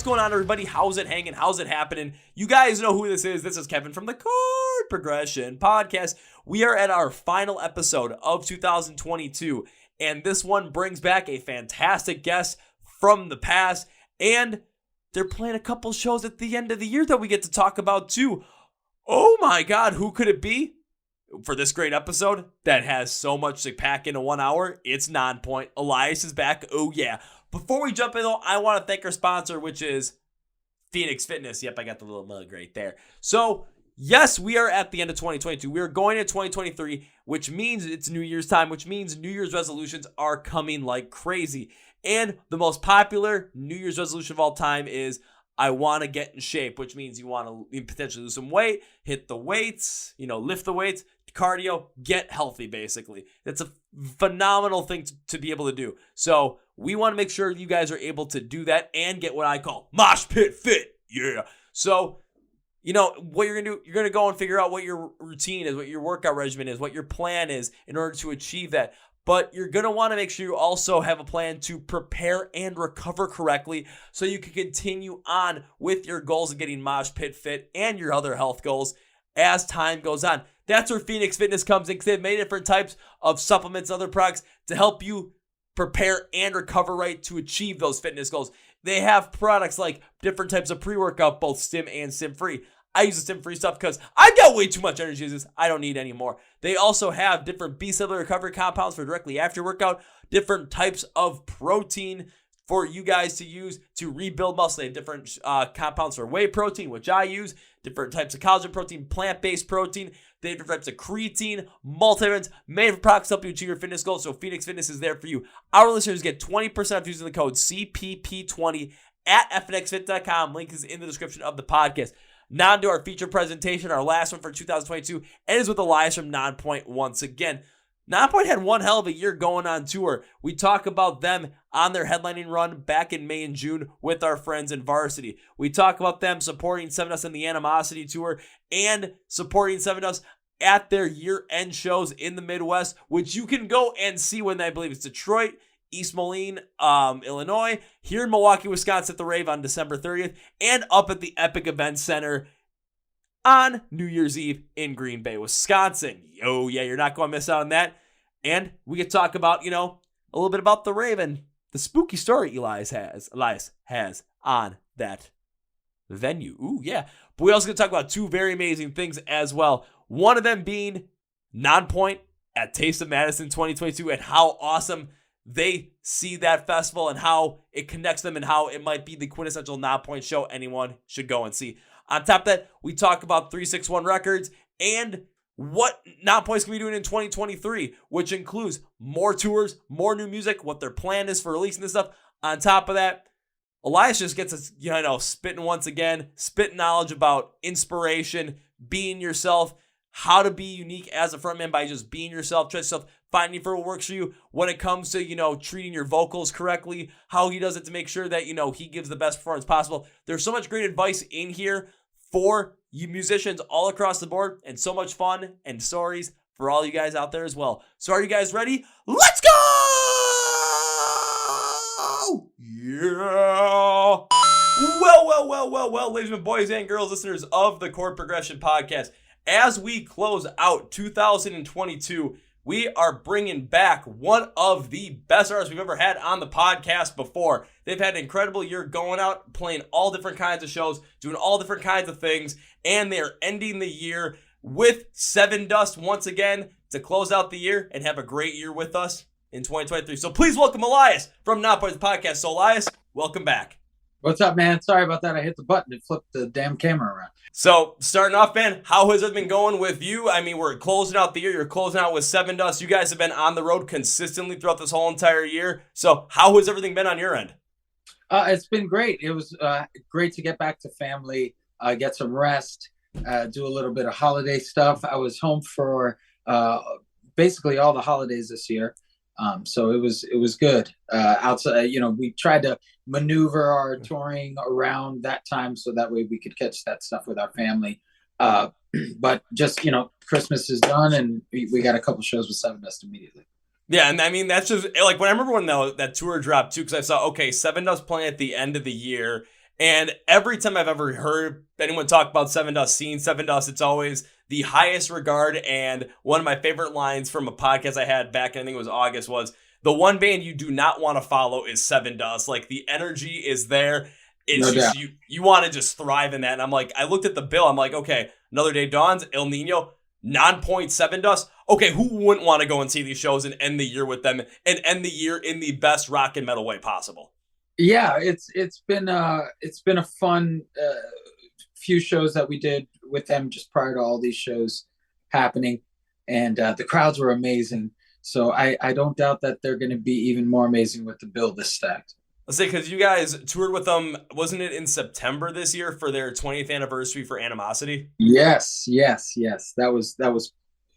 going on, everybody? How's it hanging? How's it happening? You guys know who this is. This is Kevin from the Chord Progression Podcast. We are at our final episode of 2022, and this one brings back a fantastic guest from the past, and they're playing a couple shows at the end of the year that we get to talk about too. Oh my God, who could it be? For this great episode that has so much to pack into 1 hour, it's Nonpoint. Elias is back. Oh yeah. Before we jump in though, I want to thank our sponsor, which is Phoenix Fitness. Yep, I got the little mug right there. So yes, we are at the end of 2022. We are going into 2023, which means it's New Year's time, which means New Year's resolutions are coming like crazy. And the most popular New Year's resolution of all time is I want to get in shape, which means you want to potentially lose some weight, hit the weights, lift the weights, cardio, get healthy, basically. That's a phenomenal thing to be able to do. So we want to make sure you guys are able to do that and get what I call mosh pit fit. Yeah. So, what you're going to do, you're going to go and figure out what your routine is, what your workout regimen is, what your plan is in order to achieve that. But you're going to want to make sure you also have a plan to prepare and recover correctly so you can continue on with your goals of getting mosh pit fit and your other health goals as time goes on. That's where Phoenix Fitness comes in, because they've made different types of supplements and other products to help you prepare and recover right to achieve those fitness goals. They have products like different types of pre-workout, both stim and stim-free. I use the stim-free stuff because I've got way too much energy. I don't need any more. They also have different B-cell recovery compounds for directly after workout, different types of protein for you guys to use to rebuild muscle. They have different compounds for whey protein, which I use, different types of collagen protein, plant-based protein. They have different types of creatine, multivitamins, made for products to help you achieve your fitness goals. So Phoenix Fitness is there for you. Our listeners get 20% off using the code CPP20 at fnxfit.com. Link is in the description of the podcast. Now to our feature presentation, our last one for 2022, and is with Elias from Nonpoint once again. Nonpoint had one hell of a year going on tour. We talk about them on their headlining run back in May and June with our friends in VRSTY. We talk about them supporting Sevendust in the Animosity Tour and supporting Sevendust at their year-end shows in the Midwest, which you can go and see when I believe it's Detroit, East Moline, Illinois, here in Milwaukee, Wisconsin at the Rave on December 30th, and up at the Epic Event Center on New Year's Eve in Green Bay, Wisconsin. Oh yeah, you're not going to miss out on that. And we could talk about, a little bit about the Rave and the spooky story Elias has on that venue. Ooh, yeah. But we also going to talk about two very amazing things as well. One of them being Nonpoint at Taste of Madison 2022 and how awesome they see that festival and how it connects them and how it might be the quintessential Nonpoint show anyone should go and see. On top of that, we talk about 361 Records and what Nonpoint's going to be doing in 2023, which includes more tours, more new music, what their plan is for releasing this stuff. On top of that, Elias just gets us, spitting once again, spitting knowledge about inspiration, being yourself, how to be unique as a frontman by just being yourself, trust yourself, finding for what works for you when it comes to, treating your vocals correctly, how he does it to make sure that, he gives the best performance possible. There's so much great advice in here for you musicians all across the board, and so much fun and stories for all you guys out there as well. So are you guys ready? Let's go! Yeah! Well, ladies and boys and girls, listeners of the Chord Progression Podcast, as we close out 2022, we are bringing back one of the best artists we've ever had on the podcast before. They've had an incredible year going out, playing all different kinds of shows, doing all different kinds of things, and they're ending the year with Sevendust once again to close out the year and have a great year with us in 2023. So please welcome Elias from Nonpoint Podcast. So Elias, welcome back. What's up, man? Sorry about that. I hit the button and flipped the damn camera around. So, starting off, man, how has it been going with you? I mean, we're closing out the year. You're closing out with Sevendust. You guys have been on the road consistently throughout this whole entire year. So, how has everything been on your end? It's been great. It was great to get back to family, get some rest, do a little bit of holiday stuff. I was home for basically all the holidays this year. So it was good. Outside, we tried to maneuver our touring around that time so that way we could catch that stuff with our family. But just, Christmas is done and we got a couple shows with Sevendust immediately. Yeah, and I mean, that's just, like, when I remember when that tour dropped, too, because I saw, okay, Sevendust playing at the end of the year, And every time I've ever heard anyone talk about Sevendust, seen Sevendust, it's always the highest regard. And one of my favorite lines from a podcast I had back in, I think it was August, was the one band you do not want to follow is Sevendust. Like, the energy is there. It's No just doubt. you want to just thrive in that. And I'm like, I looked at the bill. I'm like, okay, Another Day Dawns, El Nino, Nonpoint, Sevendust. Okay, who wouldn't want to go and see these shows and end the year with them and end the year in the best rock and metal way possible? Yeah, it's been a fun few shows that we did with them just prior to all these shows happening, and the crowds were amazing. So I don't doubt that they're going to be even more amazing with the bill this stacked. Let's say, because you guys toured with them, wasn't it in September this year for their 20th anniversary for Animosity? Yes. That was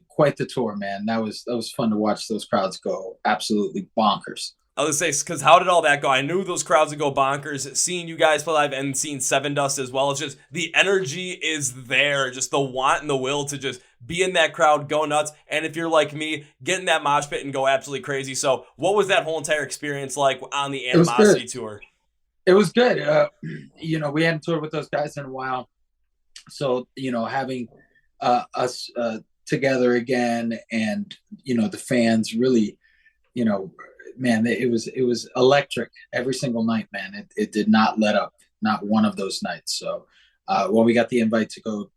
quite the tour, man. That was fun to watch those crowds go absolutely bonkers. I was going to say, because how did all that go? I knew those crowds would go bonkers. Seeing you guys play live and seeing Sevendust as well, it's just the energy is there. Just the want and the will to just be in that crowd, go nuts. And if you're like me, get in that mosh pit and go absolutely crazy. So what was that whole entire experience like on the Animosity tour? It was good. We hadn't toured with those guys in a while. So, having us together again and, the fans really, man, it was electric every single night, man. It did not let up, not one of those nights. So when we got the invite to go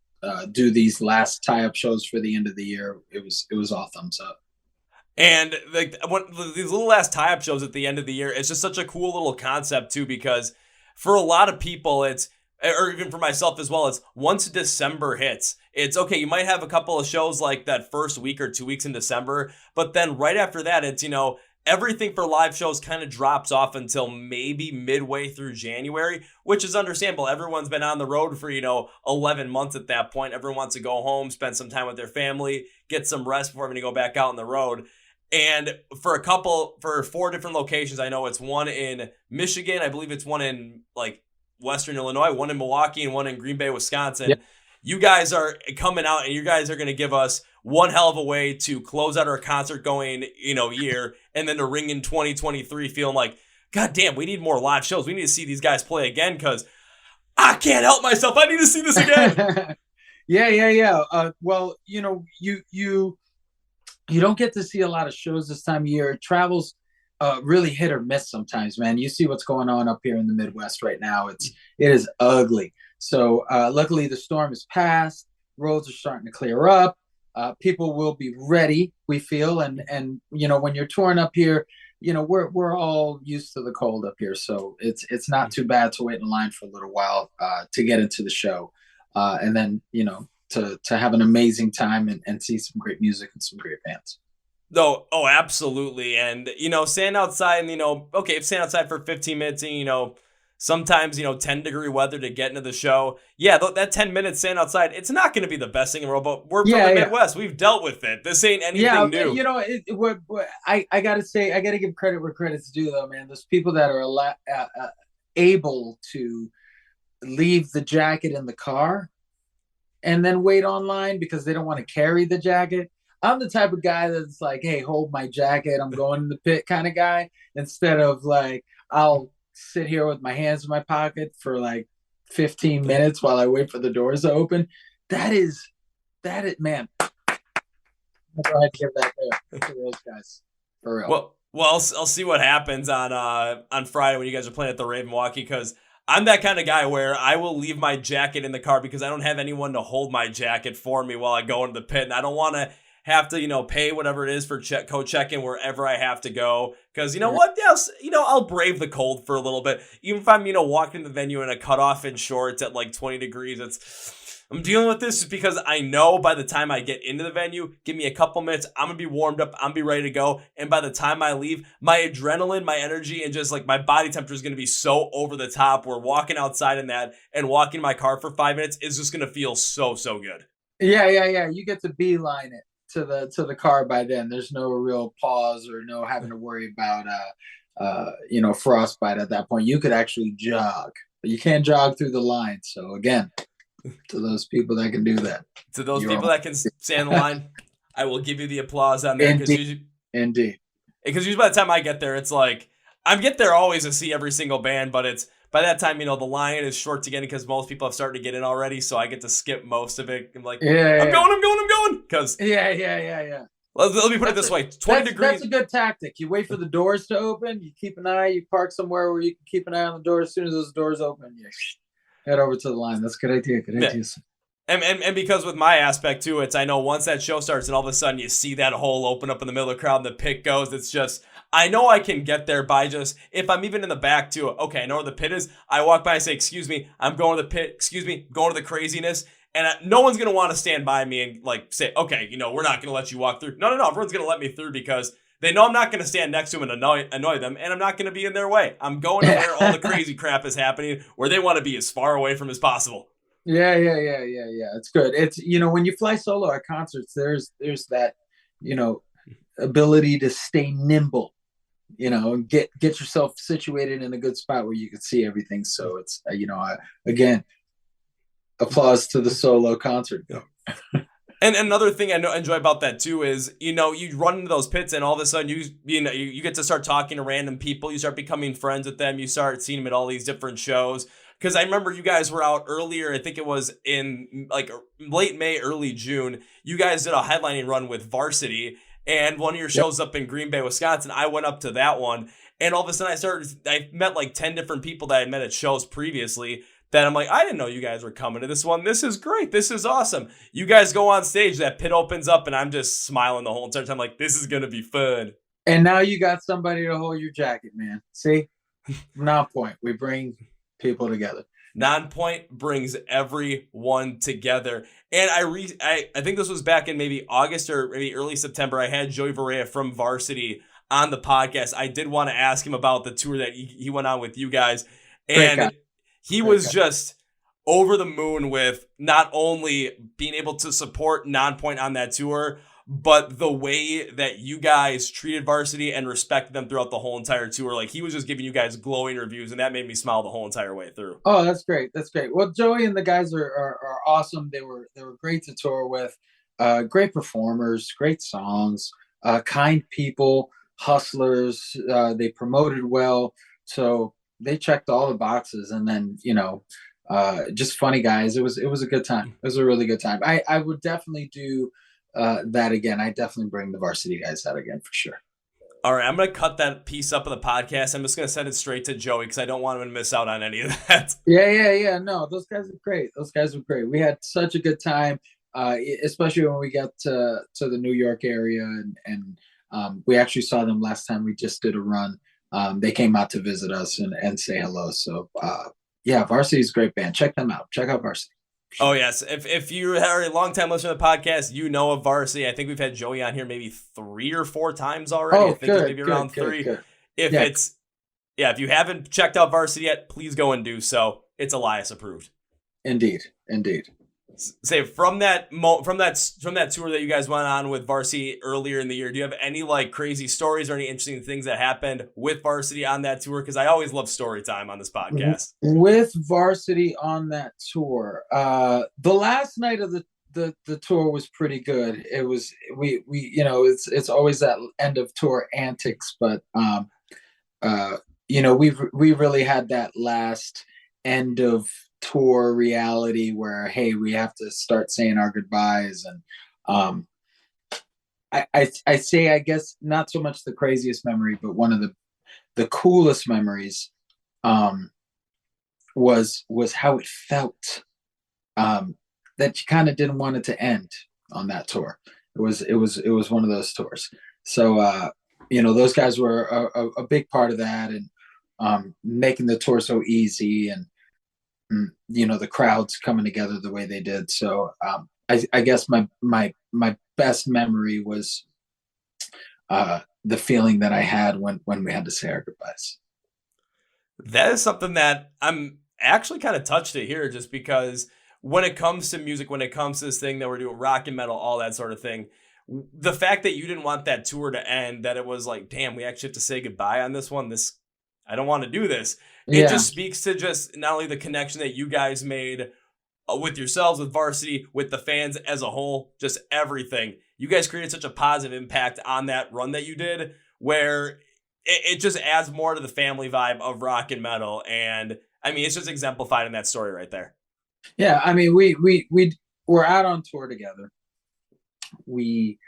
do these last tie-up shows for the end of the year, it was all thumbs up. And like these little last tie-up shows at the end of the year, it's just such a cool little concept too, because for a lot of people, or even for myself as well, it's once December hits, it's okay, you might have a couple of shows like that first week or 2 weeks in December, but then right after that, it's, everything for live shows kind of drops off until maybe midway through January, which is understandable. Everyone's been on the road for, 11 months at that point. Everyone wants to go home, spend some time with their family, get some rest before having to go back out on the road. And for 4 different locations, I know it's one in Michigan. I believe it's one in like Western Illinois, one in Milwaukee, and one in Green Bay, Wisconsin. Yep. You guys are coming out and you guys are going to give us one hell of a way to close out our concert going, year, and then to ring in 2023 feeling like, God damn, we need more live shows. We need to see these guys play again because I can't help myself. I need to see this again. Yeah. Well, you don't get to see a lot of shows this time of year. Travel's really hit or miss sometimes, man. You see what's going on up here in the Midwest right now. It is ugly. So luckily the storm is past. Roads are starting to clear up. People will be ready, we feel, and when you're touring up here, we're all used to the cold up here, so it's not too bad to wait in line for a little while to get into the show, and then to have an amazing time and see some great music and some great bands. Oh, absolutely, and stand outside and if stand outside for 15 minutes and sometimes, 10-degree weather to get into the show. Yeah, that 10 minutes stand outside, it's not going to be the best thing in the world, but we're from the Midwest. We've dealt with it. This ain't anything new. I got to say, I got to give credit where credit's due, though, man. There's people that are able to leave the jacket in the car and then wait online because they don't want to carry the jacket. I'm the type of guy that's like, hey, hold my jacket, I'm going in the pit kind of guy, instead of like, I'll sit here with my hands in my pocket for like 15 minutes while I wait for the doors to open. That is, man. I'll go ahead and give that there to those guys. For real. Well, I'll see what happens on Friday when you guys are playing at the Rave Milwaukee, because I'm that kind of guy where I will leave my jacket in the car because I don't have anyone to hold my jacket for me while I go into the pit, and I don't want to have to, pay whatever it is for coat check-in wherever I have to go. Because what else? I'll brave the cold for a little bit. Even if I'm, walking the venue in a cutoff in shorts at like 20 degrees, I'm dealing with this just because I know by the time I get into the venue, give me a couple minutes, I'm going to be warmed up, I'm going to be ready to go. And by the time I leave, my adrenaline, my energy, and just like my body temperature is going to be so over the top where walking outside in that and walking my car for 5 minutes is just going to feel so good. Yeah. You get to beeline it to the car by then. There's no real pause or no having to worry about frostbite at that point. You could actually jog, but you can't jog through the line. So again, to those people that can do that, to those people that can stand the line, I will give you the applause on there. Indeed. Because usually by the time I get there, it's like I get there always to see every single band, but it's by that time, the line is short to get in because most people have started to get in already. So I get to skip most of it. I'm like, I'm going. Because yeah. let me put it this way: 20 degrees. That's a good tactic. You wait for the doors to open. You keep an eye. You park somewhere where you can keep an eye on the door. As soon as those doors open, you head over to the line. That's a good idea. Good idea. And because with my aspect too, it's I know once that show starts and all of a sudden you see that hole open up in the middle of the crowd and the pit goes, it's just, I know I can get there by just, if I'm even in the back too, okay, I know where the pit is, I walk by and say, excuse me, I'm going to the pit, excuse me, going to the craziness, and no one's going to want to stand by me and like say, okay, we're not going to let you walk through. No, everyone's going to let me through because they know I'm not going to stand next to them and annoy them, and I'm not going to be in their way. I'm going to where all the crazy crap is happening, where they want to be as far away from as possible. Yeah. It's good. It's when you fly solo at concerts, there's that ability to stay nimble, and get yourself situated in a good spot where you can see everything. So it's again, applause to the solo concert. And another thing I enjoy about that too is, you run into those pits and all of a sudden you get to start talking to random people. You start becoming friends with them. You start seeing them at all these different shows. Because I remember you guys were out earlier, I think it was in like late May, early June. You guys did a headlining run with VRSTY, and one of your shows up in Green Bay, Wisconsin. I went up to that one, and all of a sudden I met like 10 different people that I met at shows previously that I'm like, I didn't know you guys were coming to this one. This is great. This is awesome. You guys go on stage, that pit opens up, and I'm just smiling the whole entire time like, this is going to be fun. And now you got somebody to hold your jacket, man. See? Nonpoint. We bring people together. Nonpoint brings everyone together. And I think this was back in maybe August or maybe early September. I had Joey Varela from VRSTY on the podcast. I did want to ask him about the tour that he went on with you guys. And he was just over the moon with not only being able to support Nonpoint on that tour, but the way that you guys treated VRSTY and respected them throughout the whole entire tour. Like, he was just giving you guys glowing reviews, and that made me smile the whole entire way through. Oh, that's great. That's great. Well, Joey and the guys are awesome. They were great to tour with. Great performers, great songs, kind people, hustlers. They promoted well. So they checked all the boxes, and then, just funny guys. It was a good time. It was a really good time. I would definitely do that again. I definitely bring the VRSTY guys out again for sure. All right, I'm going to cut that piece up of the podcast. I'm just going to send it straight to Joey because I don't want him to miss out on any of that. Yeah. No, those guys are great. We had such a good time, especially when we got to the New York area, and we actually saw them last time we just did a run. They came out to visit us and say hello. So, VRSTY is a great band. Check them out. Check out VRSTY. Oh, yes. If you are a long-time listener to the podcast, you know of VRSTY. I think we've had Joey on here maybe 3 or 4 times already. I think it's maybe around 3. Good. If you haven't checked out VRSTY yet, please go and do so. It's Elias approved. Indeed. Say from that tour that you guys went on with VRSTY earlier in the year, do you have any like crazy stories or any interesting things that happened with VRSTY on that tour? Because I always love story time on this podcast. With VRSTY on that tour, the last night of the tour was pretty good. It was we it's always that end of tour antics, but we really had that last end of tour reality where, hey, we have to start saying our goodbyes. And I say, I guess, not so much the craziest memory, but one of the coolest memories was how it felt that you kind of didn't want it to end on that tour. It was one of those tours. So those guys were a big part of that, and making the tour so easy, and the crowds coming together the way they did. So I guess my best memory was the feeling that I had when we had to say our goodbyes. That is something that I'm actually kind of touched to hear, just because when it comes to music, when it comes to this thing that we're doing, rock and metal, all that sort of thing, the fact that you didn't want that tour to end, that it was like, damn, we actually have to say goodbye on this one. I don't want to do this. It just speaks to just not only the connection that you guys made with yourselves, with VRSTY, with the fans as a whole, just everything. You guys created such a positive impact on that run that you did, where it just adds more to the family vibe of rock and metal. And I mean, it's just exemplified in that story right there. Yeah, I mean, we're out on tour together. We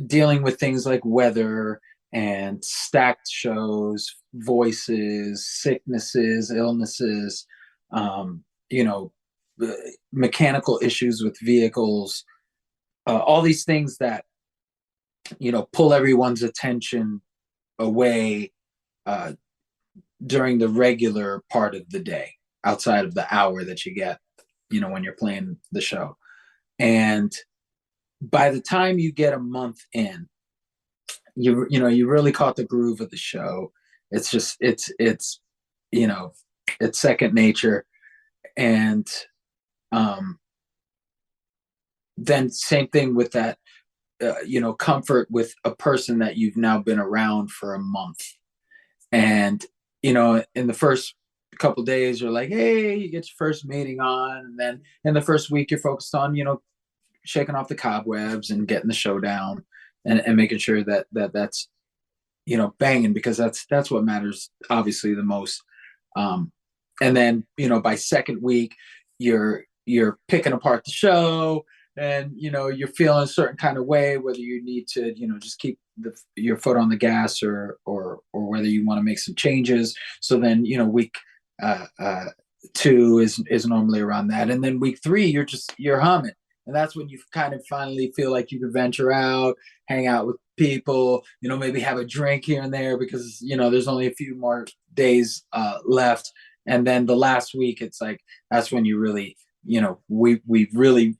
dealing with things like weather and stacked shows, voices, sicknesses, illnesses, you know, mechanical issues with vehicles, all these things that, you know, pull everyone's attention away during the regular part of the day, outside of the hour that you get, you know, when you're playing the show. And by the time you get a month in, you really caught the groove of the show. It's just it's you know, it's second nature. And then same thing with that, you know, comfort with a person that you've now been around for a month. And, you know, in the first couple of days, you're like, hey, you get your first meeting on. And then in the first week, you're focused on, you know, shaking off the cobwebs and getting the show down, and making sure that that's, you know, banging, because that's what matters, obviously, the most. And then, you know, by second week, you're picking apart the show, and, you know, you're feeling a certain kind of way, whether you need to, you know, just keep your foot on the gas, or whether you want to make some changes. So then, you know, week 2 is normally around that. And then week 3, you're humming. And that's when you kind of finally feel like you can venture out, hang out with people, you know, maybe have a drink here and there, because, you know, there's only a few more days left. And then the last week, it's like, that's when you really, you know, we've really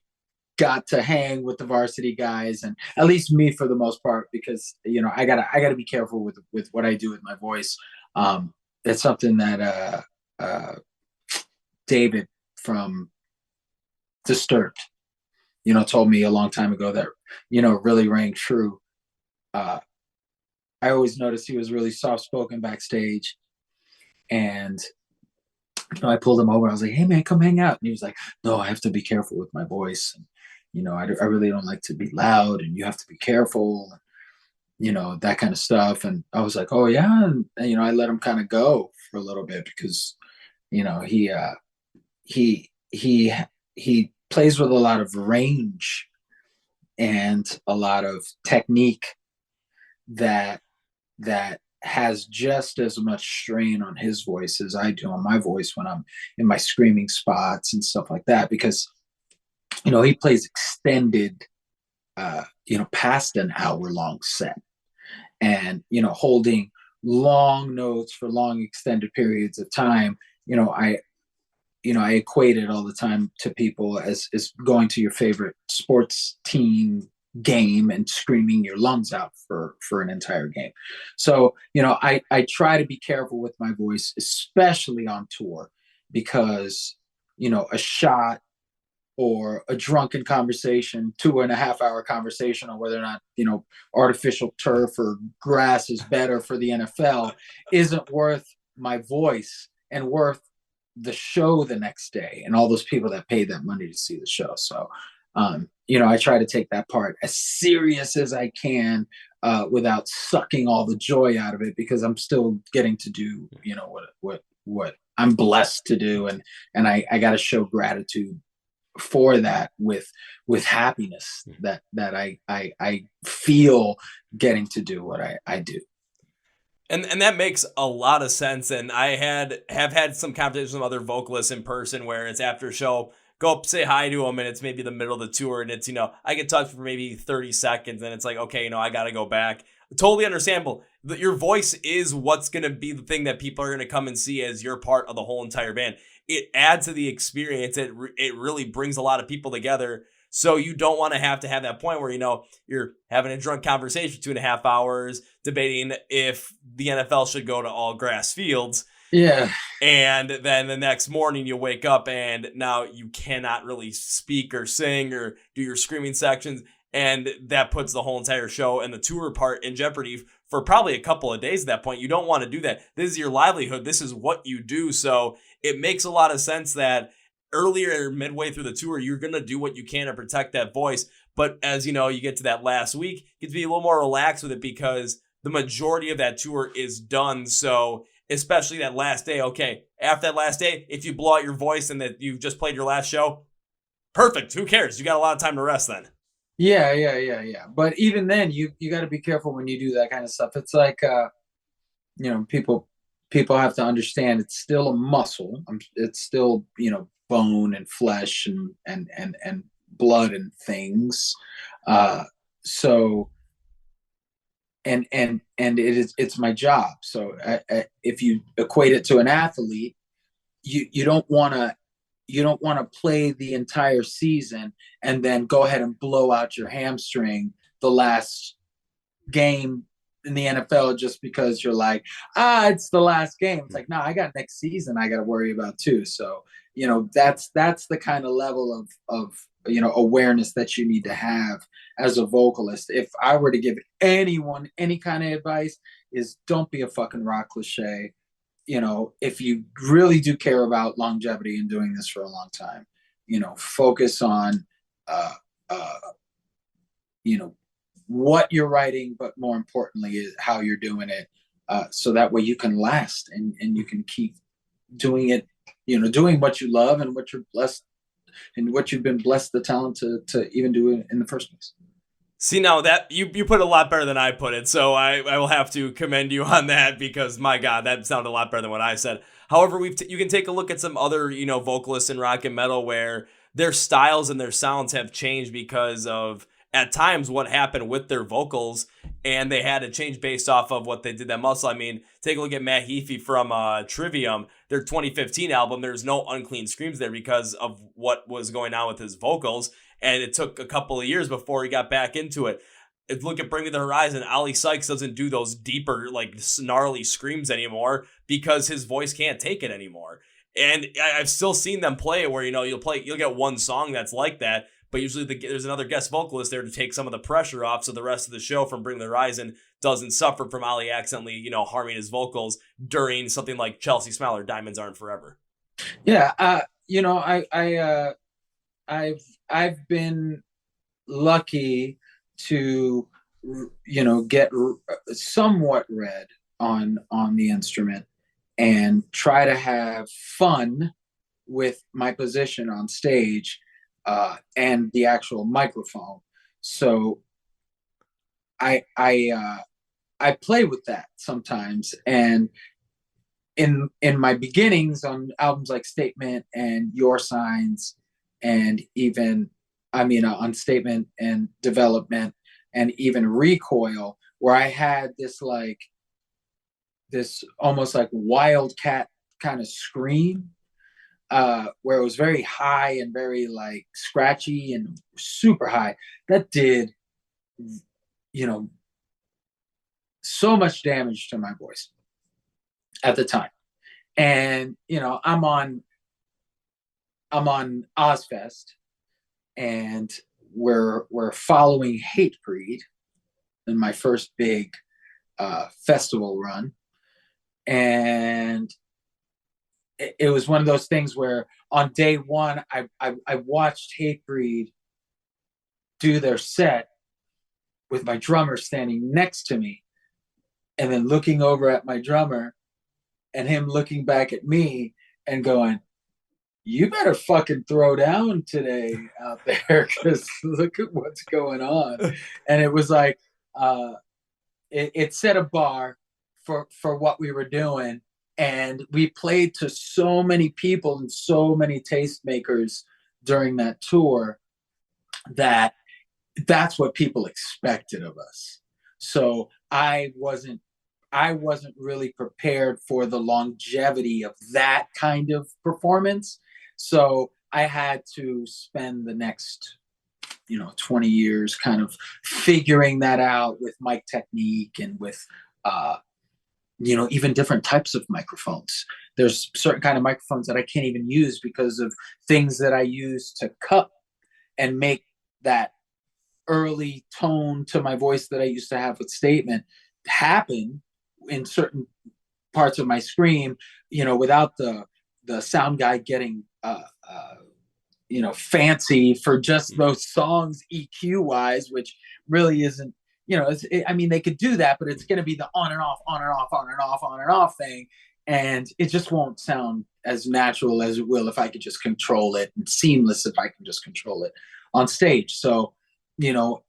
got to hang with the VRSTY guys, and at least me for the most part, because, you know, I gotta be careful with what I do with my voice. It's something that David from Disturbed, you know, told me a long time ago that, you know, really rang true. I always noticed he was really soft-spoken backstage, and, you know, I pulled him over. I was like, hey, man, come hang out. And he was like, no, I have to be careful with my voice. And, you know, I really don't like to be loud, and you have to be careful, you know, that kind of stuff. And I was like, oh, yeah. And, you know, I let him kind of go for a little bit, because, you know, he plays with a lot of range and a lot of technique that has just as much strain on his voice as I do on my voice when I'm in my screaming spots and stuff like that, because, you know, he plays extended, you know, past an hour long set, and, you know, holding long notes for long extended periods of time. You know, I equate it all the time to people as going to your favorite sports team game and screaming your lungs out for an entire game. So, you know, I try to be careful with my voice, especially on tour, because, you know, a shot or a drunken conversation, 2.5 hour conversation on whether or not, you know, artificial turf or grass is better for the NFL isn't worth my voice and worth the show the next day and all those people that paid that money to see the show. So, you know, I try to take that part as serious as I can, without sucking all the joy out of it, because I'm still getting to do, you know, what I'm blessed to do. And I got to show gratitude for that with happiness that I feel getting to do what I do. And that makes a lot of sense. And I have had some conversations with other vocalists in person where it's after a show, go up, say hi to them, and it's maybe the middle of the tour, and it's, you know, I get talked for maybe 30 seconds, and it's like, okay, you know, I got to go back. Totally understandable. Your voice is what's going to be the thing that people are going to come and see as you're part of the whole entire band. It adds to the experience. It really brings a lot of people together. So you don't want to have that point where, you know, you're having a drunk conversation 2.5 hours debating if the NFL should go to all grass fields. Yeah. And then the next morning you wake up and now you cannot really speak or sing or do your screaming sections. And that puts the whole entire show and the tour part in jeopardy for probably a couple of days at that point. You don't want to do that. This is your livelihood. This is what you do. So it makes a lot of sense that earlier, midway through the tour, you're going to do what you can to protect that voice. But as you know, you get to that last week, you get to be a little more relaxed with it because the majority of that tour is done. So especially that last day. Okay, after that last day, if you blow out your voice and that you just played your last show, perfect. Who cares? You got a lot of time to rest then. Yeah. But even then, you got to be careful when you do that kind of stuff. It's like, people have to understand it's still a muscle. It's still, bone and flesh and blood and things. So, and it's my job. So if you equate it to an athlete, you don't want to play the entire season and then go ahead and blow out your hamstring the last game in the NFL just because you're like, it's the last game. It's like, no, I got next season I got to worry about too. So, that's the kind of level of awareness that you need to have as a vocalist. If I were to give anyone any kind of advice, is don't be a fucking rock cliche. If you really do care about longevity and doing this for a long time, focus on, what you're writing, but more importantly is how you're doing it. So that way you can last and you can keep doing it, doing what you love and what you're blessed and what you've been blessed the talent to even do it in the first place. See, now that you put it a lot better than I put it, so I will have to commend you on that because, my God, that sounded a lot better than what I said. However, you can take a look at some other, vocalists in rock and metal where their styles and their sounds have changed because of, at times, what happened with their vocals, and they had to change based off of what they did that muscle. I mean, take a look at Matt Heafy from Trivium, their 2015 album. There's no unclean screams there because of what was going on with his vocals. And it took a couple of years before he got back into it. Look at Bring Me the Horizon. Ali Sykes doesn't do those deeper, like gnarly screams anymore because his voice can't take it anymore. And I've still seen them play it where, you'll get one song that's like that, but usually there's another guest vocalist there to take some of the pressure off so the rest of the show from Bring Me the Horizon doesn't suffer from Ali accidentally, harming his vocals during something like Chelsea Smile or Diamonds Aren't Forever. Yeah, I've been lucky to, get somewhat read on the instrument and try to have fun with my position on stage and the actual microphone. So I play with that sometimes. And in my beginnings on albums like Statement and Your Signs, and even, on Statement and Development and even Recoil, where I had this almost like wildcat kind of scream, where it was very high and very like scratchy and super high. That did, so much damage to my voice at the time. And, I'm on Ozfest, and we're following Hatebreed in my first big festival run, and it was one of those things where on day one I watched Hatebreed do their set with my drummer standing next to me, and then looking over at my drummer and him looking back at me and going, you better fucking throw down today out there because look at what's going on. And it was like, it set a bar for what we were doing. And we played to so many people and so many tastemakers during that tour that's what people expected of us. So I wasn't really prepared for the longevity of that kind of performance. So I had to spend the next, 20 years kind of figuring that out with mic technique and with, even different types of microphones. There's certain kind of microphones that I can't even use because of things that I use to cup and make that early tone to my voice that I used to have with Statement happen in certain parts of my scream, without the sound guy getting, fancy for just those songs EQ wise, which really isn't, they could do that, but it's going to be the on and off, on and off, on and off, on and off thing. and it just won't sound as natural as it will if I could just control it, and seamless if I can just control it on stage. So,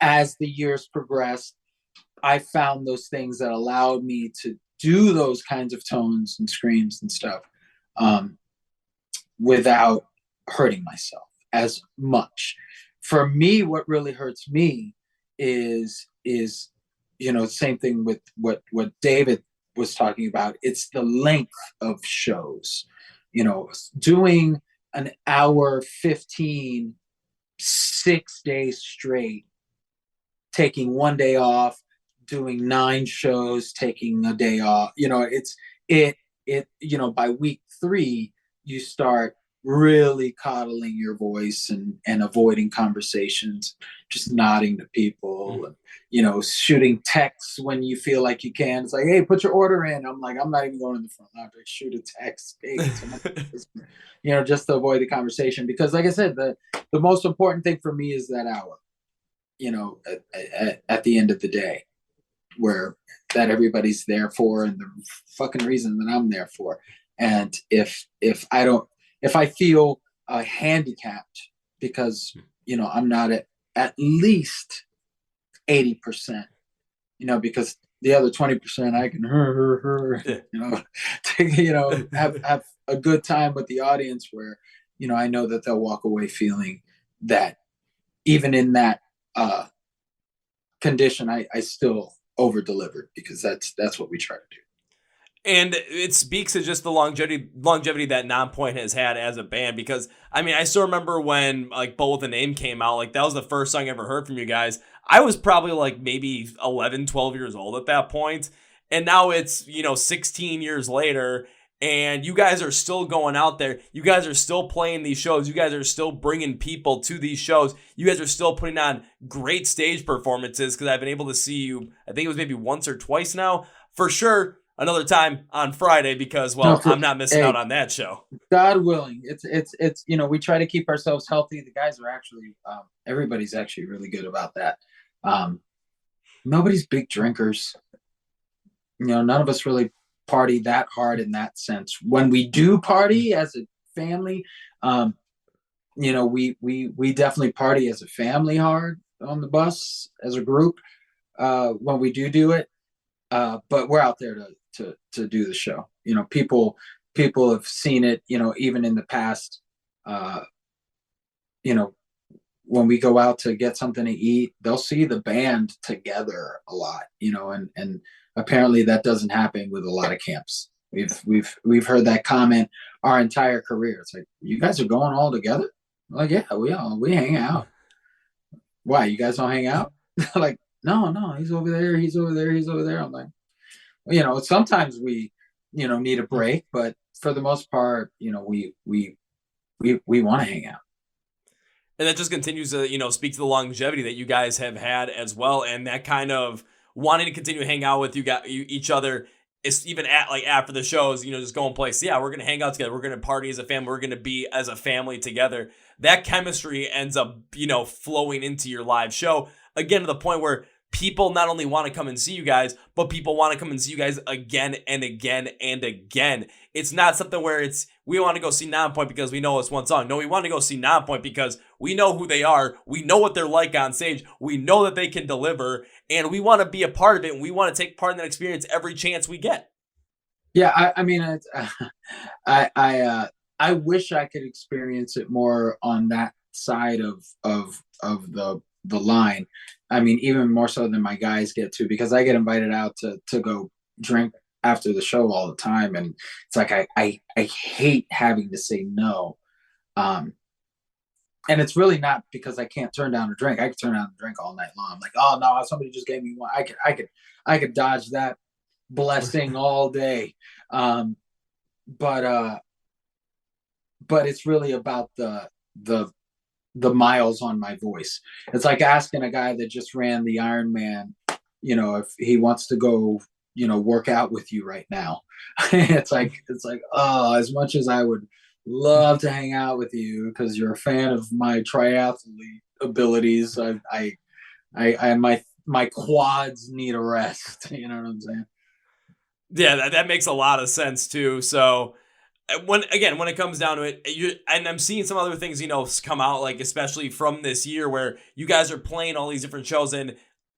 as the years progressed, I found those things that allowed me to do those kinds of tones and screams and stuff without hurting myself as much. For me, what really hurts me is same thing with what David was talking about. It's the length of shows. Doing an hour 15, 6 days straight, taking one day off, doing 9 shows, taking a day off. By week 3, you start really coddling your voice and avoiding conversations, just nodding to people, and, shooting texts when you feel like you can. It's like, hey, put your order in. I'm like, I'm not even going to the front line. Shoot a text, hey, just to avoid the conversation. Because like I said, the most important thing for me is that hour, at the end of the day, where that everybody's there for, and the fucking reason that I'm there for. And if I feel handicapped because I'm not at least 80%, because the other 20% I can have a good time with the audience, where I know that they'll walk away feeling that even in that condition, I still over delivered, because that's what we try to do. And it speaks to just the longevity that Nonpoint has had as a band. Because I still remember when like Bowl with a Name came out. Like, that was the first song I ever heard from you guys. I was probably like maybe 11, 12 years old at that point. And now it's 16 years later, and you guys are still going out there. You guys are still playing these shows. You guys are still bringing people to these shows. You guys are still putting on great stage performances, because I've been able to see you, I think it was maybe once or twice now, for sure. Another time on Friday, because I'm not missing out on that show. God willing, it's we try to keep ourselves healthy. The guys are actually everybody's actually really good about that. Nobody's big drinkers. None of us really party that hard in that sense. When we do party as a family, we definitely party as a family hard on the bus as a group when we do it. But we're out there to do the show. People have seen it, even in the past, when we go out to get something to eat, they'll see the band together a lot, and apparently that doesn't happen with a lot of camps. We've heard that comment our entire career. It's like, you guys are going all together? I'm like, yeah, we hang out. Why, you guys don't hang out? Like, no, he's over there, he's over there, he's over there. I'm like, sometimes we, need a break, but for the most part, we want to hang out. And that just continues to, speak to the longevity that you guys have had as well. And that kind of wanting to continue to hang out with each other is even after the shows, just go and play. So yeah, we're going to hang out together. We're going to party as a family. We're going to be as a family together. That chemistry ends up, flowing into your live show, again, to the point where people not only want to come and see you guys, but people want to come and see you guys again and again and again. It's not something where we want to go see Nonpoint because we know it's one song. No, we want to go see Nonpoint because we know who they are. We know what they're like on stage. We know that they can deliver, and we want to be a part of it, and we want to take part in that experience every chance we get. Yeah, I wish I could experience it more on that side of the line. Even more so than my guys get to, because I get invited out to go drink after the show all the time, and it's like I hate having to say no. And it's really not because I can't turn down a drink. I could turn down a drink all night long. I'm like, oh no, somebody just gave me one. I could dodge that blessing all day. But it's really about the miles on my voice. It's like asking a guy that just ran the Ironman, if he wants to go, work out with you right now. it's like, oh, as much as I would love to hang out with you because you're a fan of my triathlete abilities, my quads need a rest. You know what I'm saying? Yeah, that makes a lot of sense too. So when it comes down to it, and I'm seeing some other things, come out, like especially from this year where you guys are playing all these different shows, and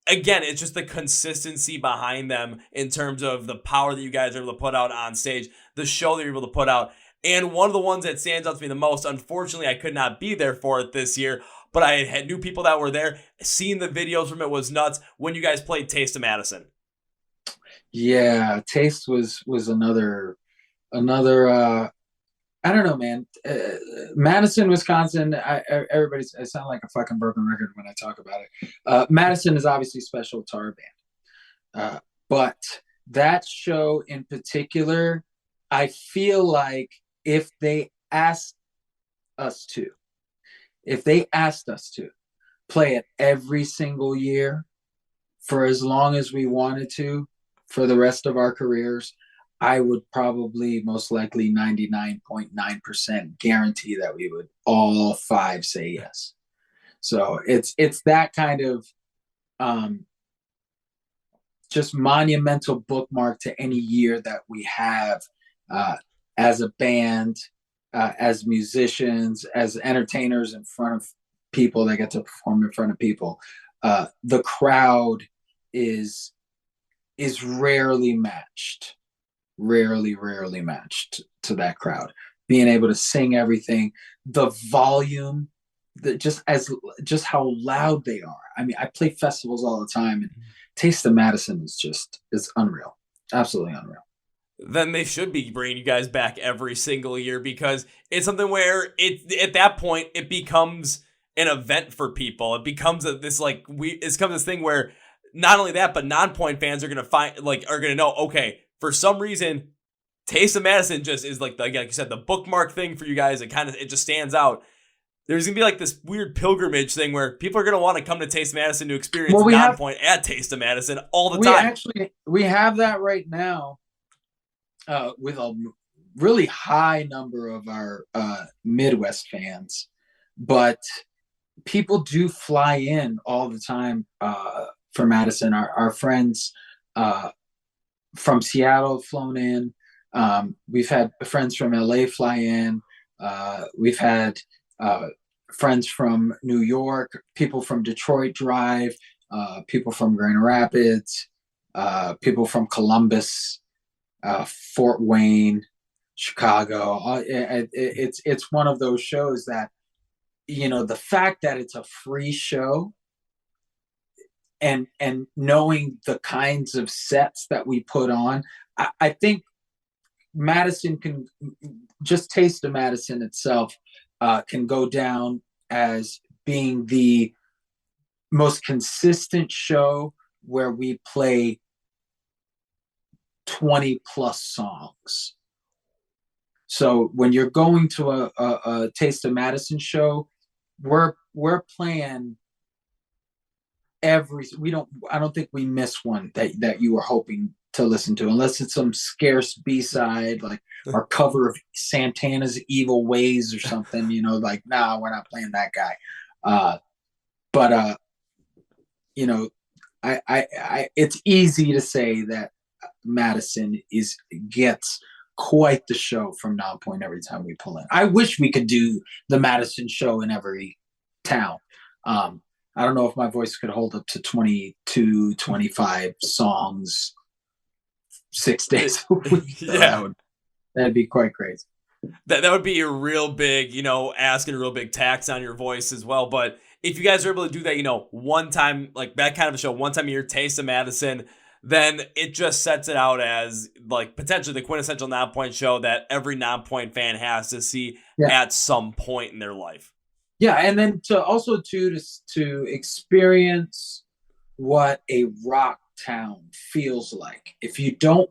again, it's just the consistency behind them in terms of the power that you guys are able to put out on stage, the show that you're able to put out. And one of the ones that stands out to me the most, unfortunately, I could not be there for it this year, but I had knew people that were there. Seeing the videos from it was nuts when you guys played Taste of Madison. Yeah, Taste was another I don't know, man. Madison, Wisconsin. I sound like a fucking broken record when I talk about it. Madison is obviously special to our band, but that show in particular, I feel like if they asked us to, play it every single year for as long as we wanted to, for the rest of our careers, I would probably most likely 99.9% guarantee that we would all five say yes. So it's that kind of just monumental bookmark to any year that we have as a band, as musicians, as entertainers in front of people that get to perform in front of people. The crowd is rarely matched to that crowd. Being able to sing everything, the volume, just how loud they are. I mean, I play festivals all the time, and Taste of Madison is unreal, absolutely unreal. Then they should be bringing you guys back every single year, because it's something where at that point it becomes an event for people. It becomes this thing where not only that, but Nonpoint fans are gonna know, okay, for some reason, Taste of Madison just is like you said, the bookmark thing for you guys. It just stands out. There's gonna be like this weird pilgrimage thing where people are gonna want to come to Taste of Madison to experience Nonpoint at Taste of Madison all the time. We have that right now, with a really high number of our Midwest fans, but people do fly in all the time for Madison. Our friends from Seattle flown in. We've had friends from LA fly in. We've had friends from New York, people from Detroit drive, people from Grand Rapids, people from Columbus, Fort Wayne, Chicago. It's one of those shows that, the fact that it's a free show, and knowing the kinds of sets that we put on, I think Madison can just Taste of Madison itself can go down as being the most consistent show where we play 20 plus songs. So when you're going to a Taste of Madison show, we're playing I don't think we miss one that you were hoping to listen to, unless it's some scarce B-side, like our cover of Santana's Evil Ways or something, nah, we're not playing that guy. But it's easy to say that Madison gets quite the show from Nonpoint every time we pull in. I wish we could do the Madison show in every town. I don't know if my voice could hold up to 22, 25 songs 6 days a week. Yeah. That'd be quite crazy. That would be a real big, asking a real big tax on your voice as well. But if you guys are able to do that, one time, like that kind of a show, one time a year, Taste of Madison, then it just sets it out as like potentially the quintessential Nonpoint show that every Nonpoint fan has to see at some point in their life. Yeah, and then to experience what a rock town feels like. If you don't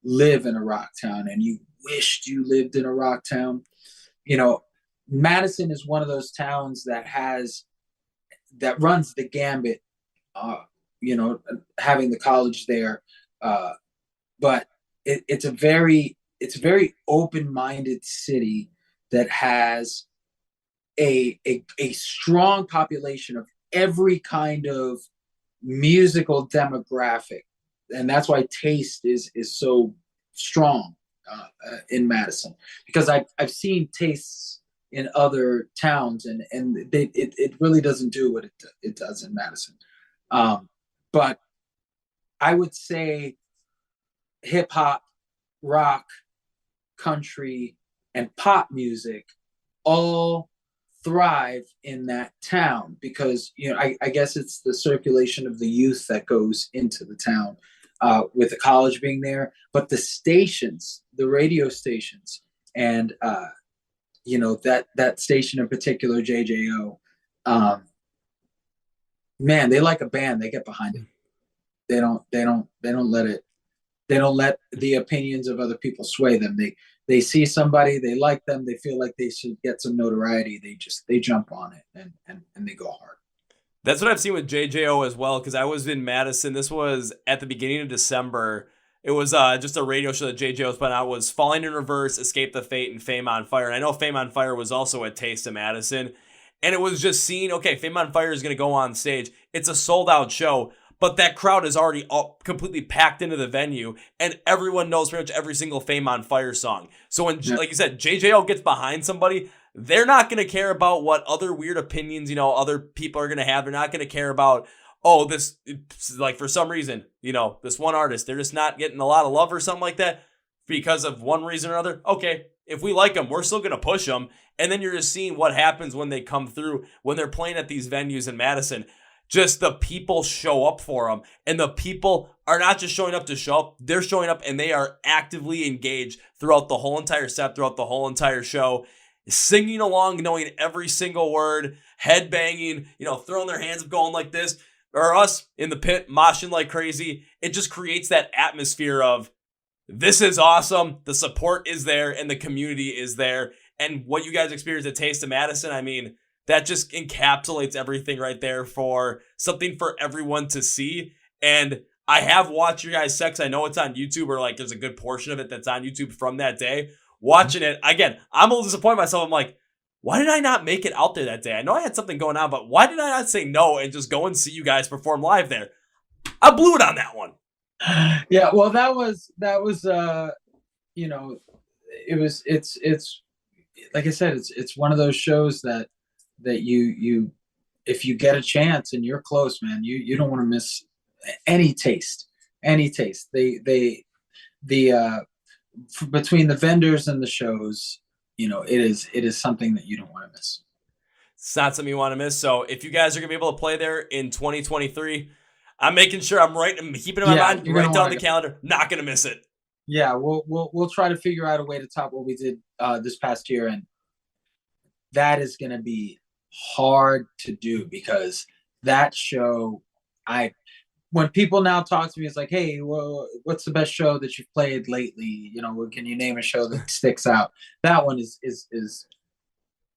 live in a rock town and you wished you lived in a rock town, Madison is one of those towns that runs the gambit, having the college there. But it's a very open-minded city that has a strong population of every kind of musical demographic, and that's why Taste is so strong in Madison, because I've seen tastes in other towns, and it really doesn't do what it does in Madison. But I would say hip hop, rock, country, and pop music all thrive in that town, because I guess it's the circulation of the youth that goes into the town, with the college being there, but the stations, the radio stations, and that station in particular, JJO, man, they like a band, they get behind it. They don't let the opinions of other people sway them. They see somebody, they like them, they feel like they should get some notoriety, they jump on it, and they go hard. That's what I've seen with JJO as well, because I was in Madison. This was at the beginning of December. It was just a radio show that JJO was putting out. Was Falling in Reverse, Escape the Fate, and Fame on Fire. And I know Fame on Fire was also at Taste of Madison. And it was just seeing, okay, Fame on Fire is going to go on stage. It's a sold-out show, but that crowd is already all completely packed into the venue, and everyone knows pretty much every single Fame on Fire song. So when, like you said, JJO gets behind somebody, they're not going to care about what other weird opinions, other people are going to have. They're not going to care about, oh, this, like, for some reason, this one artist, they're just not getting a lot of love or something like that because of one reason or other. Okay, if we like them, we're still going to push them. And then you're just seeing what happens when they come through, when they're playing at these venues in Madison. Just the people show up for them, and the people are not just showing up to show up. They're showing up, and they are actively engaged throughout the whole entire set, throughout the whole entire show, singing along, knowing every single word, head banging, throwing their hands up, going like this, or us in the pit moshing like crazy. It just creates that atmosphere of, this is awesome, the support is there, and the community is there. And what you guys experienced at Taste of Madison, I mean, that just encapsulates everything right there for something for everyone to see. And I have watched your guys' sets. I know it's on YouTube, or like there's a good portion of it that's on YouTube from that day. Watching it, again, I'm a little disappointed myself. I'm like, why did I not make it out there that day? I know I had something going on, but why did I not say no and just go and see you guys perform live there? I blew it on that one. Yeah, well, that was it's like I said, it's one of those shows that you if you get a chance and you're close, man, you don't want to miss any taste. They between the vendors and the shows, it is something that you don't want to miss. It's not something you want to miss. So if you guys are gonna be able to play there in 2023, I'm making sure I'm keeping it in my mind, right down the calendar, not gonna miss it. Yeah, we'll try to figure out a way to top what we did this past year, and that is gonna be hard to do, because that show, when people now talk to me, it's like, hey, well, what's the best show that you've played lately? Can you name a show that sticks out? That one is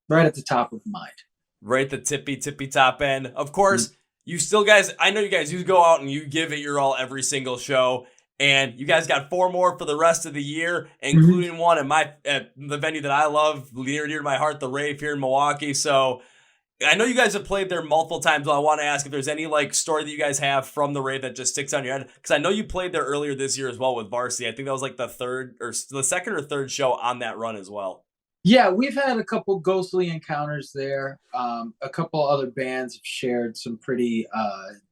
right at the top of mind. Right at the tippy top end. Of course, you still guys, I know you guys, you go out and you give it your all every single show. And you guys got 4 more for the rest of the year, including one at the venue that I love, near and dear to my heart, the Rave here in Milwaukee. So I know you guys have played there multiple times. I want to ask if there's any story that you guys have from the Rave that just sticks on your head, because I know you played there earlier this year as well with VRSTY. I think that was the second or third show on that run as well. Yeah, we've had a couple ghostly encounters there. A couple other bands have shared some pretty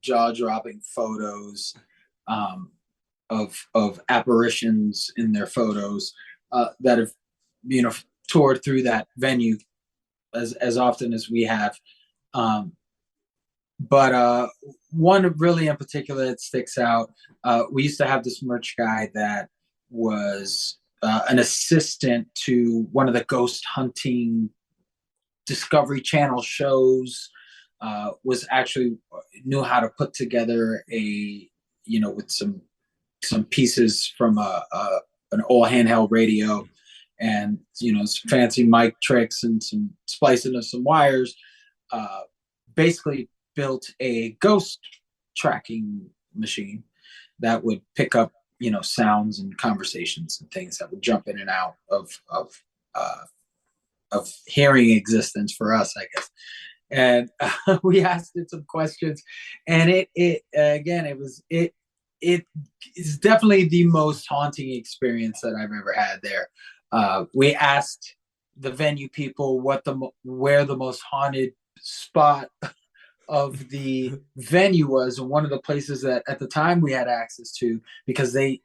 jaw-dropping photos of apparitions in their photos that have toured through that venue as often as we have. But one really in particular that sticks out, we used to have this merch guy that was an assistant to one of the ghost hunting Discovery Channel shows, was actually knew how to put together with some pieces from an old handheld radio, and some fancy mic tricks and some splicing of some wires. Basically built a ghost tracking machine that would pick up sounds and conversations and things that would jump in and out of hearing existence for us, I guess. And we asked it some questions, and it it is definitely the most haunting experience that I've ever had there. We asked the venue people where the most haunted spot of the venue was, and one of the places that at the time we had access to, because they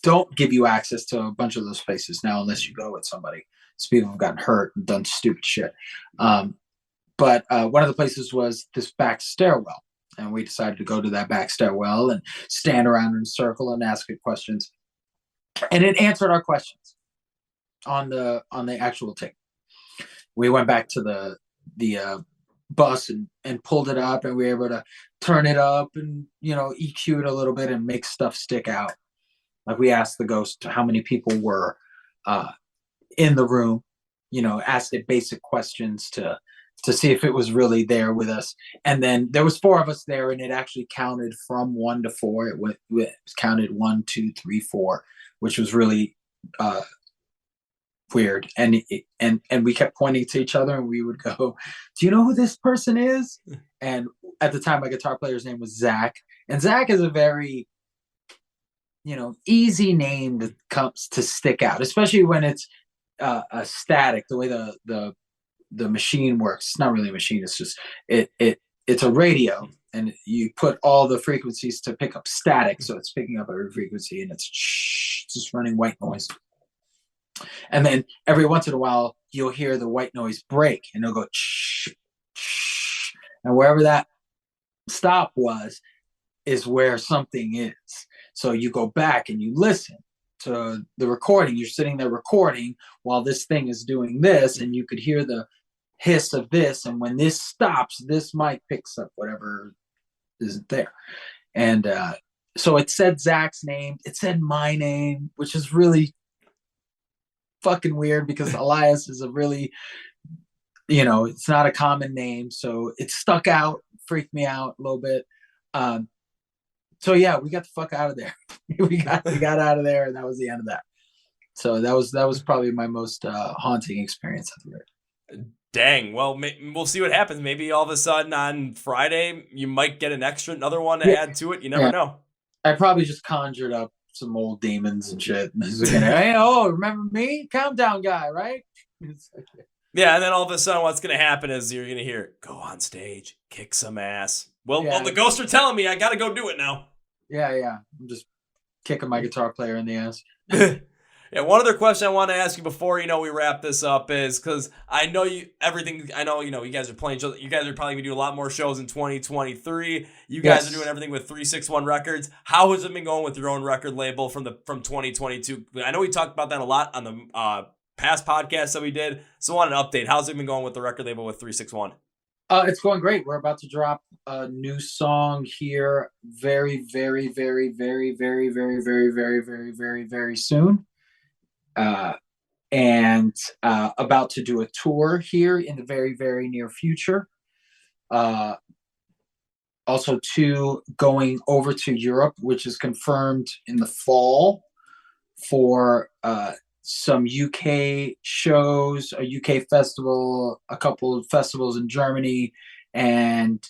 don't give you access to a bunch of those places now unless you go with somebody. So people have gotten hurt and done stupid shit. But one of the places was this back stairwell, and we decided to go to that back stairwell and stand around in a circle and ask it questions. And it answered our questions on the actual tape. We went back to the bus and pulled it up, and we were able to turn it up and, you know, EQ it a little bit and make stuff stick out. Like, we asked the ghost how many people were in the room, you know, asked it basic questions to see if it was really there with us. And then there was 4 of us there, and it actually counted from 1 to 4. It was counted 1, 2, 3, 4, which was really weird. And we kept pointing to each other, and we would go, "Do you know who this person is?" And at the time, my guitar player's name was Zach, and Zach is a very, you know, easy name that comes to stick out, especially when it's a static. The way the machine works, it's not really a machine. It's just it's a radio, and you put all the frequencies to pick up static, so it's picking up every frequency, and it's just running white noise. And then every once in a while, you'll hear the white noise break, and it'll go shh, shh, and wherever that stop was is where something is. So you go back and you listen to the recording. You're sitting there recording while this thing is doing this, and you could hear the hiss of this. And when this stops, this mic picks up whatever isn't there. And so it said Zach's name. It said my name, which is really fucking weird because Elias is a really, you know, it's not a common name. So it stuck out, freaked me out a little bit. So yeah, we got the fuck out of there. we got out of there, and that was the end of that. So that was probably my most haunting experience at the Rave. Dang. Well, we'll see what happens. Maybe all of a sudden on Friday you might get another one to add to it. You never know. I probably just conjured up some old demons and shit. Hey, oh, remember me? Countdown guy, right? Yeah, and then all of a sudden what's going to happen is you're going to hear, "Go on stage, kick some ass." Well, the ghosts are telling me I got to go do it now. Yeah. I'm just kicking my guitar player in the ass. Yeah, one other question I want to ask you before, you know, we wrap this up is, because I know you know, you guys are playing shows. You guys are probably going to do a lot more shows in 2023. You guys are doing everything with 361 Records. How has it been going with your own record label from 2022? I know we talked about that a lot on the past podcasts that we did. So I want an update. How's it been going with the record label with 361? It's going great. We're about to drop a new song here very, very, very, very, very, very, very, very, very, very, very soon. And about to do a tour here in the very, very near future. Also, going over to Europe, which is confirmed in the fall for some UK shows, a UK festival, a couple of festivals in Germany, and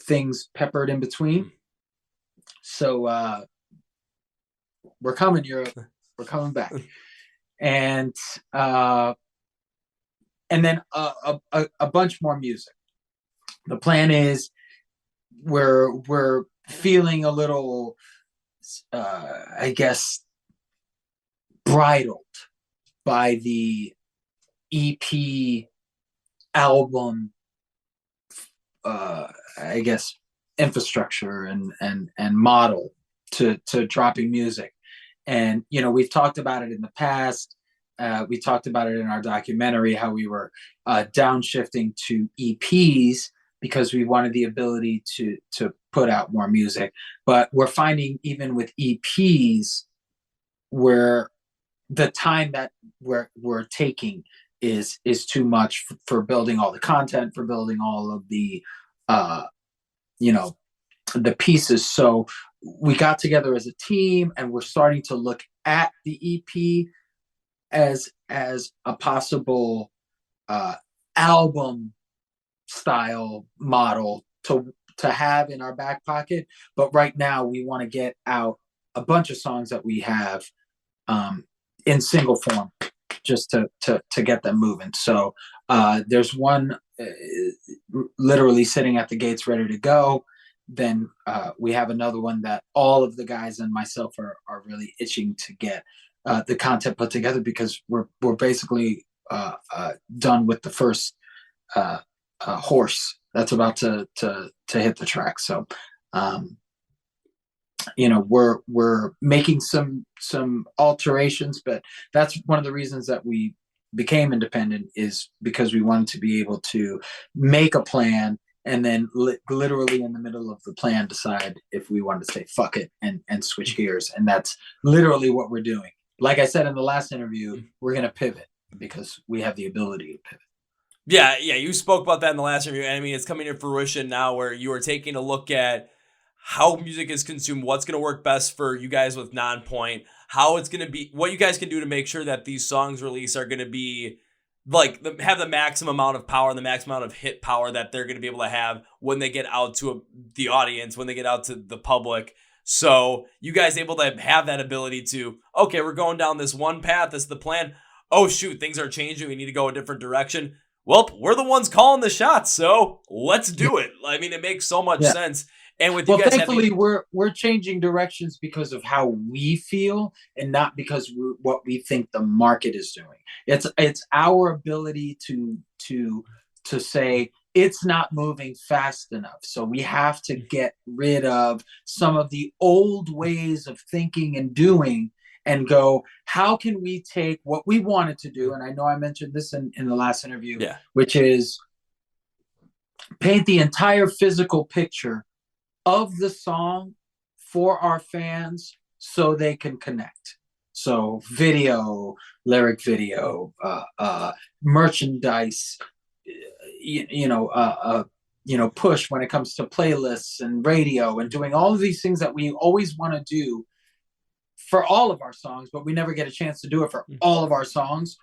things peppered in between. So we're coming, Europe. We're coming back. And then a bunch more music. The plan is we're feeling a little, I guess, bridled by the EP album, I guess, infrastructure and model to dropping music. And, you know, we've talked about it in the past. We talked about it in our documentary, how we were downshifting to EPs because we wanted the ability to put out more music. But we're finding even with EPs, where the time that we're taking is too much for building all the content, for building all of the, you know, the pieces. So we got together as a team, and we're starting to look at the EP as a possible album style model to have in our back pocket. But right now we want to get out a bunch of songs that we have in single form, just to get them moving. So there's one literally sitting at the gates ready to go. Then we have another one that all of the guys and myself are really itching to get the content put together, because we're basically done with the first horse that's about to hit the track. So we're making some alterations, but that's one of the reasons that we became independent, is because we wanted to be able to make a plan and then literally in the middle of the plan decide if we wanted to say fuck it and switch gears. And that's literally what we're doing. Like I said in the last interview, we're going to pivot because we have the ability to pivot. Yeah, you spoke about that in the last interview, and I mean, it's coming to fruition now, where you are taking a look at how music is consumed, what's going to work best for you guys with Nonpoint, how it's going to be, what you guys can do to make sure that these songs released are going to be like have the maximum amount of power and the maximum amount of hit power that they're going to be able to have when they get out to the audience, when they get out to the public. So you guys able to have that ability to, okay, we're going down this one path, this is the plan. Oh shoot, things are changing, we need to go a different direction. Well, we're the ones calling the shots, so let's do it. I mean, it makes so much sense. And with you guys, thankfully, we're changing directions because of how we feel, and not because what we think the market is doing. It's our ability to say it's not moving fast enough, so we have to get rid of some of the old ways of thinking and doing, and go, how can we take what we wanted to do? And I know I mentioned this in the last interview, which is paint the entire physical picture of the song for our fans so they can connect. So video, lyric video, merchandise, push when it comes to playlists and radio, and doing all of these things that we always want to do for all of our songs, but we never get a chance to do it for all of our songs.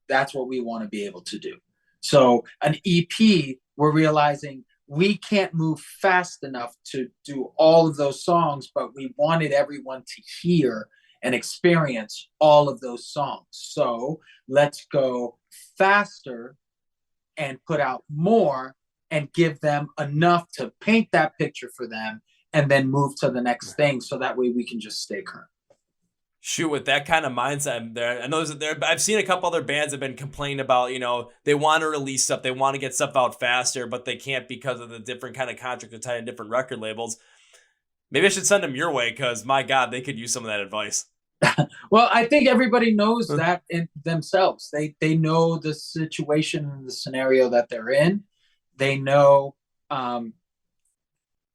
That's what we want to be able to do. So an EP, we're realizing we can't move fast enough to do all of those songs, but we wanted everyone to hear and experience all of those songs. So let's go faster and put out more and give them enough to paint that picture for them, and then move to the next thing, so that way we can just stay current. Shoot, with that kind of mindset there, I know I've seen a couple other bands have been complaining about, they want to release stuff, they want to get stuff out faster, but they can't because of the different kind of contracts they're tied in different record labels. Maybe I should send them your way, because my God, they could use some of that advice. Well, I think everybody knows that in themselves. They know the situation and the scenario that they're in. They know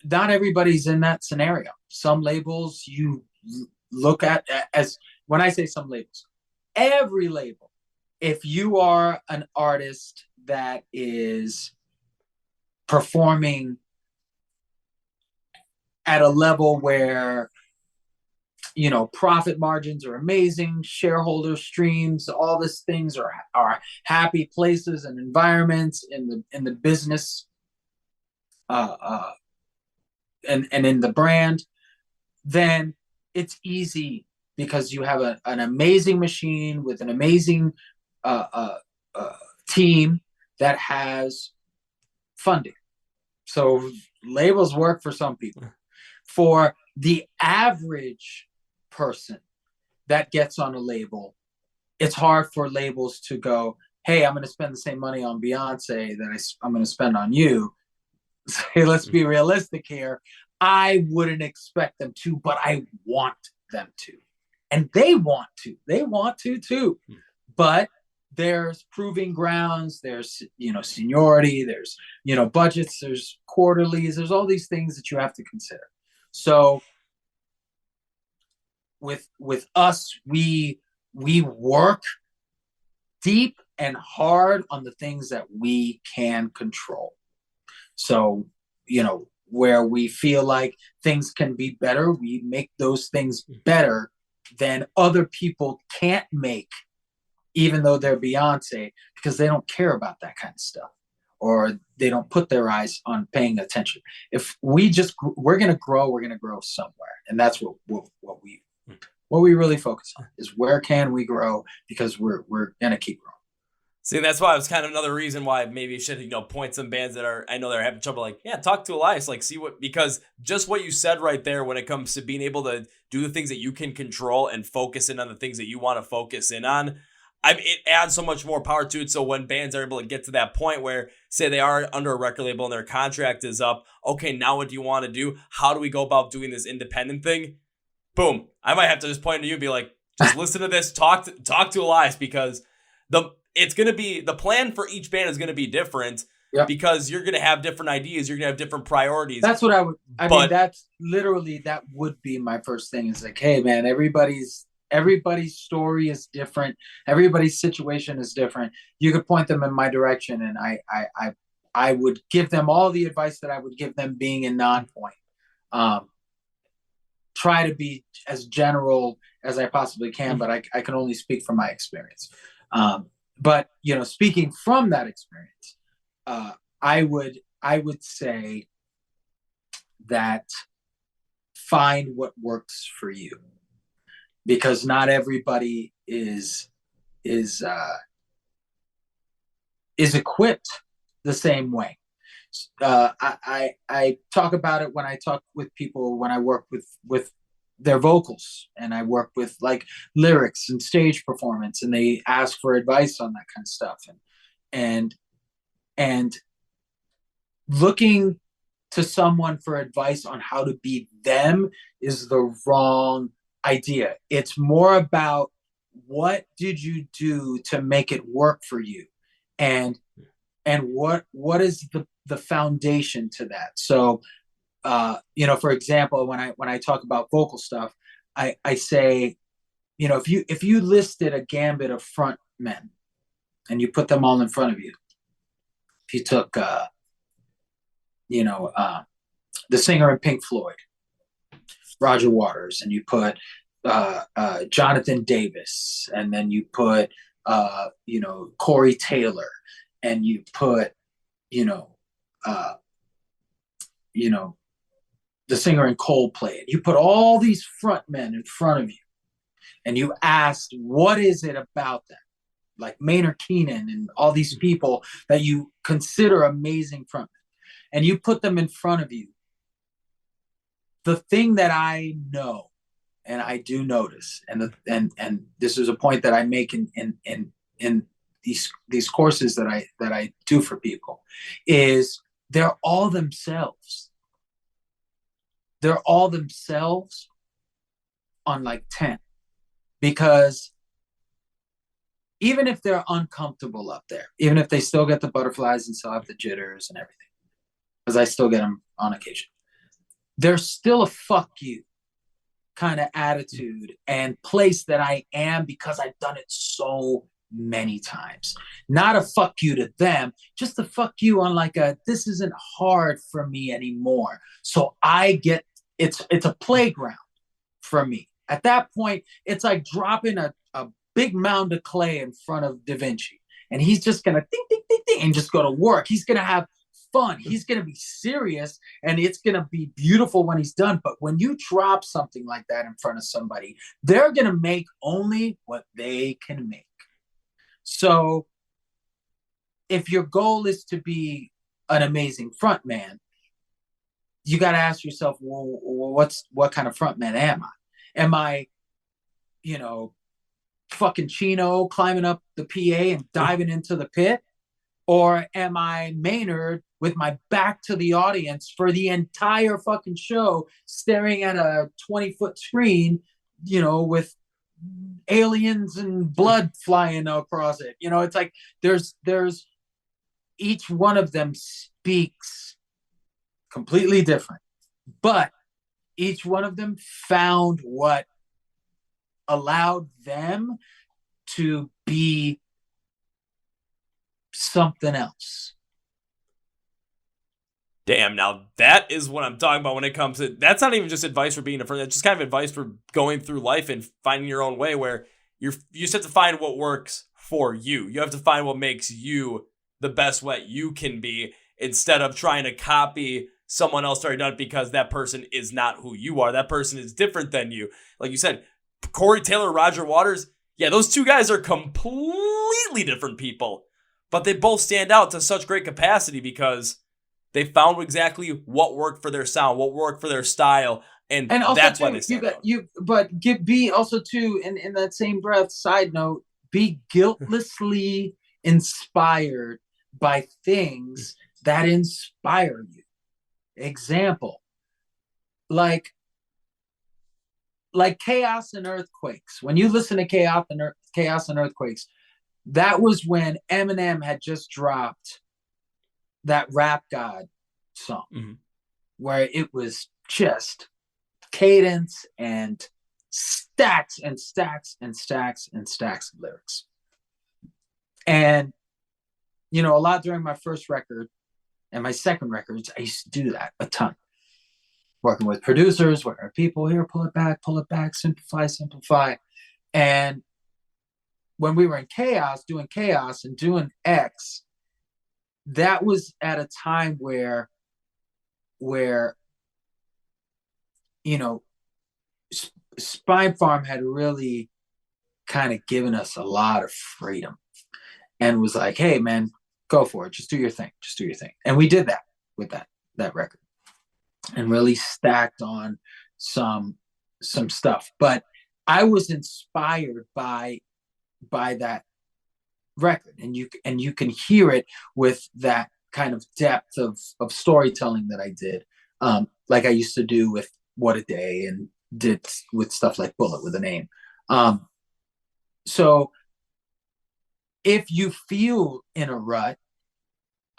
not everybody's in that scenario. Some labels you look at as, when I say some labels, every label, if you are an artist that is performing at a level where profit margins are amazing, shareholder streams, all these things are happy places and environments in the business and in the brand, then it's easy, because you have an amazing machine with an amazing team that has funding. So labels work for some people. For the average person that gets on a label, it's hard for labels to go, hey, I'm going to spend the same money on Beyonce that I'm going to spend on you. Hey, let's be realistic here. I wouldn't expect them to, but I want them to. And they want to. They want to too. But there's proving grounds, there's, seniority, there's, budgets, there's quarterlies, there's all these things that you have to consider. So with us, we work deep and hard on the things that we can control. So, where we feel like things can be better, we make those things better than other people can't make, even though they're Beyonce, because they don't care about that kind of stuff. or they don't put their eyes on paying attention. If we're going to grow somewhere. And that's what we really focus on is where can we grow, because we're going to keep growing. See, that's why it's kind of another reason why maybe you should, point some bands that I know they're having trouble, like, yeah, talk to Elias, like, see what, because just what you said right there when it comes to being able to do the things that you can control and focus in on the things that you want to focus in on, it adds so much more power to it. So when bands are able to get to that point where, say, they are under a record label and their contract is up, okay, now what do you want to do? How do we go about doing this independent thing? Boom. I might have to just point to you and be like, just listen to this, talk to Elias, because it's going to be, the plan for each band is going to be different. Yep. Because you're going to have different ideas. You're going to have different priorities. That's what I mean, that's literally, that would be my first thing. Is like, hey man, everybody's story is different. Everybody's situation is different. You could point them in my direction, and I would give them all the advice that I would give them being in Nonpoint. Try to be as general as I possibly can, but I can only speak from my experience. But speaking from that experience, I would say that find what works for you, because not everybody is equipped the same way. I talk about it when I talk with people, when I work with their vocals, and I work with like lyrics and stage performance, and they ask for advice on that kind of stuff, and looking to someone for advice on how to be them is the wrong idea. It's more about what did you do to make it work for you, and what is the foundation to that. So for example, when I talk about vocal stuff, I say, if you listed a gambit of front men and you put them all in front of you, if you took the singer in Pink Floyd, Roger Waters, and you put Jonathan Davis, and then you put Corey Taylor, and you put the singer in Coldplay, and you put all these front men in front of you, and you asked, what is it about them? Like Maynard Keenan and all these people that you consider amazing frontmen, and you put them in front of you. The thing that I know, and I do notice, and this is a point that I make in these courses that I do for people, is they're all themselves. They're all themselves on like 10, because even if they're uncomfortable up there, even if they still get the butterflies and still have the jitters and everything, because I still get them on occasion, there's still a fuck you kind of attitude and place that I am, because I've done it so many times. Not a fuck you to them, just a fuck you on like this isn't hard for me anymore. So it's a playground for me. At that point, it's like dropping a big mound of clay in front of Da Vinci, and he's just gonna ding ding ding ding and just go to work. He's gonna have fun. He's gonna be serious, and it's gonna be beautiful when he's done. But when you drop something like that in front of somebody, they're gonna make only what they can make. So if your goal is to be an amazing frontman, you got to ask yourself, well, what kind of frontman am I? Am I, fucking Chino climbing up the PA and diving into the pit? Or am I Maynard with my back to the audience for the entire fucking show, staring at a 20-foot screen, with aliens and blood flying across it? It's like there's each one of them speaks completely different, but each one of them found what allowed them to be something else. Damn, now that is what I'm talking about when it comes to, that's not even just advice for being a friend, that's just kind of advice for going through life and finding your own way, where you just have to find what works for you. You have to find what makes you the best way you can be instead of trying to copy someone else already done it because that person is not who you are. That person is different than you. Like you said, Corey Taylor, Roger Waters, yeah, those two guys are completely different people, but they both stand out to such great capacity because they found exactly what worked for their sound, what worked for their style, and also that's too, why they stand out. But be also too, in that same breath, side note, be guiltlessly inspired by things that inspire you. Example, like Chaos and Earthquakes. When you listen to Chaos and Earthquakes, that was when Eminem had just dropped that Rap God song, where it was just cadence and stacks and stacks and stacks and stacks of lyrics. And, a lot during my first record and my second records, I used to do that a ton. Working with producers, where people here, pull it back, simplify. And when we were in Chaos and doing X, that was at a time where Spine Farm had really kind of given us a lot of freedom and was like, hey man, go for it. Just do your thing. And we did that with that record and really stacked on some stuff. But I was inspired by that record, and you can hear it with that kind of depth of storytelling that I did, like I used to do with What a Day and did with stuff like Bullet with a Name. So if you feel in a rut,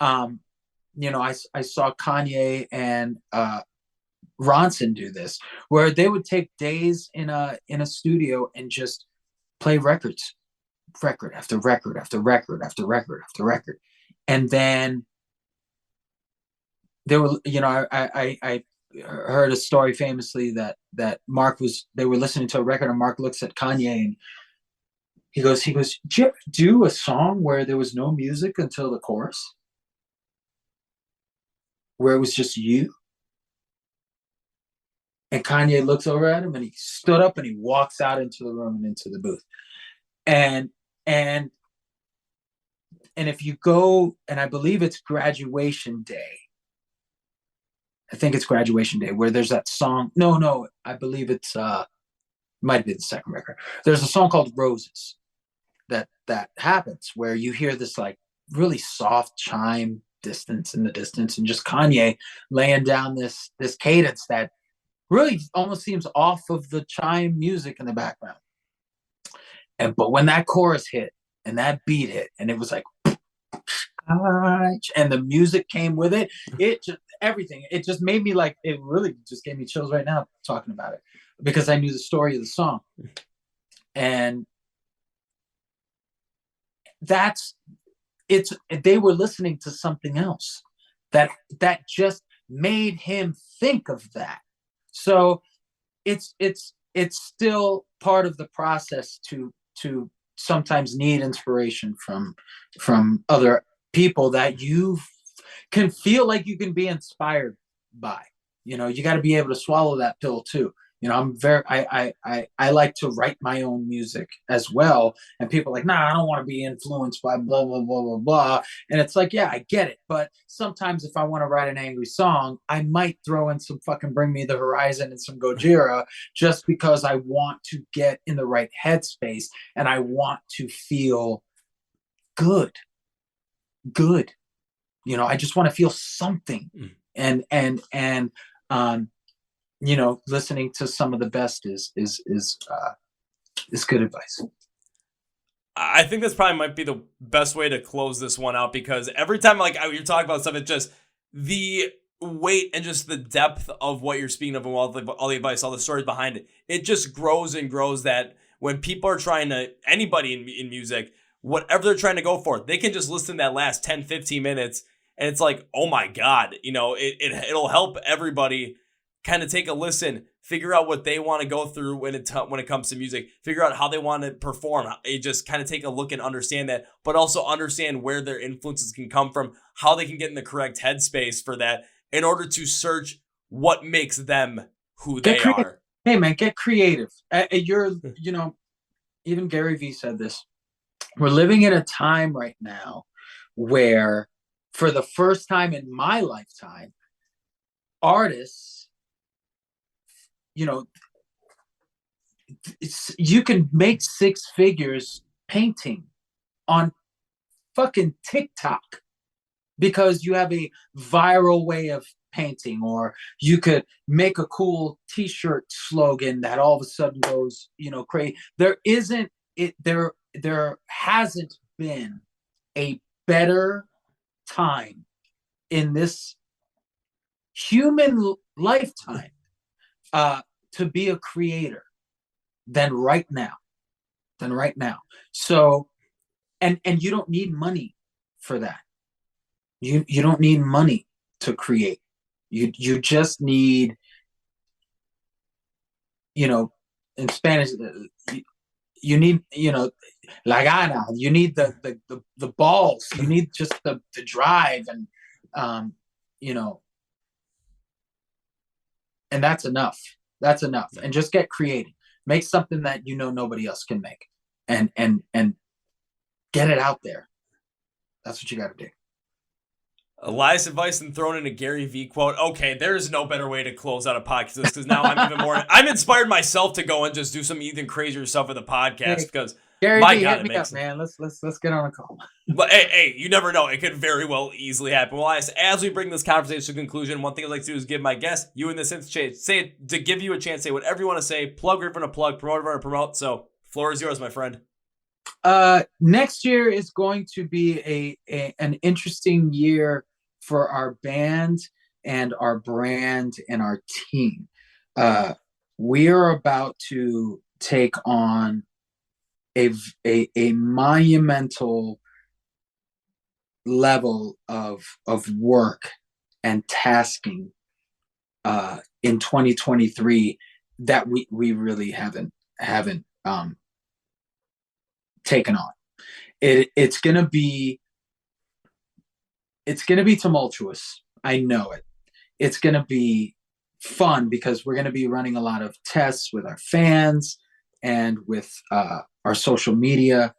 I saw Kanye and Ronson do this, where they would take days in a studio and just play record after record after record after record after record. And then there were, I heard a story famously that they were listening to a record and Mark looks at Kanye and he goes, did you ever do a song where there was no music until the chorus? Where it was just you? And Kanye looks over at him and he stood up and he walks out into the room and into the booth. And if you go, and I believe it's Graduation Day. I think it's Graduation Day where there's that song. No, I believe it's might be the second record. There's a song called Roses that happens where you hear this like really soft chime distance in the distance and just Kanye laying down this cadence that really almost seems off of the chime music in the background. But when that chorus hit and that beat hit and it was like and the music came with it, it just made me like, it really just gave me chills right now talking about it because I knew the story of the song. And they were listening to something else that just made him think of that. So it's still part of the process to sometimes need inspiration from other people that you can feel like you can be inspired by. You got to be able to swallow that pill too. I like to write my own music as well. And people are like, nah, I don't want to be influenced by blah, blah, blah, blah, blah. And it's like, yeah, I get it. But sometimes if I want to write an angry song, I might throw in some fucking Bring Me the Horizon and some Gojira just because I want to get in the right headspace and I want to feel good. I just want to feel something. And listening to some of the best is good advice. I think this probably might be the best way to close this one out because every time you're talking about stuff, it's just the weight and just the depth of what you're speaking of and all the advice, all the stories behind it. It just grows and grows that when people are trying to, anybody in music, whatever they're trying to go for, they can just listen to that last 10, 15 minutes and it's like, oh my God, it'll help everybody kind of take a listen, figure out what they want to go through when it comes to music, figure out how they want to perform. You just kind of take a look and understand that, but also understand where their influences can come from, how they can get in the correct headspace for that in order to search what makes them who they are. Hey man, get creative. Even Gary Vee said this. We're living in a time right now where, for the first time in my lifetime, artists, you can make 6 figures painting on fucking TikTok because you have a viral way of painting, or you could make a cool t-shirt slogan that all of a sudden goes, crazy. There hasn't been a better time in this human lifetime to be a creator than right now. So, and you don't need money for that. You don't need money to create. You just need, in Spanish, you need, la gana. You need the balls. You need just the drive, and and that's enough. And just get creative. Make something that nobody else can make, and get it out there. That's what you got to do. Elias advice and thrown in a Gary Vee quote. Okay, there's no better way to close out a podcast because now I'm inspired myself to go and just do some even crazier stuff with the podcast because Gary Vee, hit me up, man. Let's get on a call. But hey, you never know. It could very well easily happen. Well, as we bring this conversation to conclusion, one thing I'd like to do is give my guest, you in this instance, to give you a chance, say whatever you want to say, plug whatever you want to plug, promote whatever you want to promote. So, floor is yours, my friend. Next year is going to be an interesting year for our band and our brand and our team. We are about to take on a monumental level of work and tasking in 2023 that we really haven't taken on. It's gonna be tumultuous. I know it. It's gonna be fun because we're gonna be running a lot of tests with our fans and with our social media.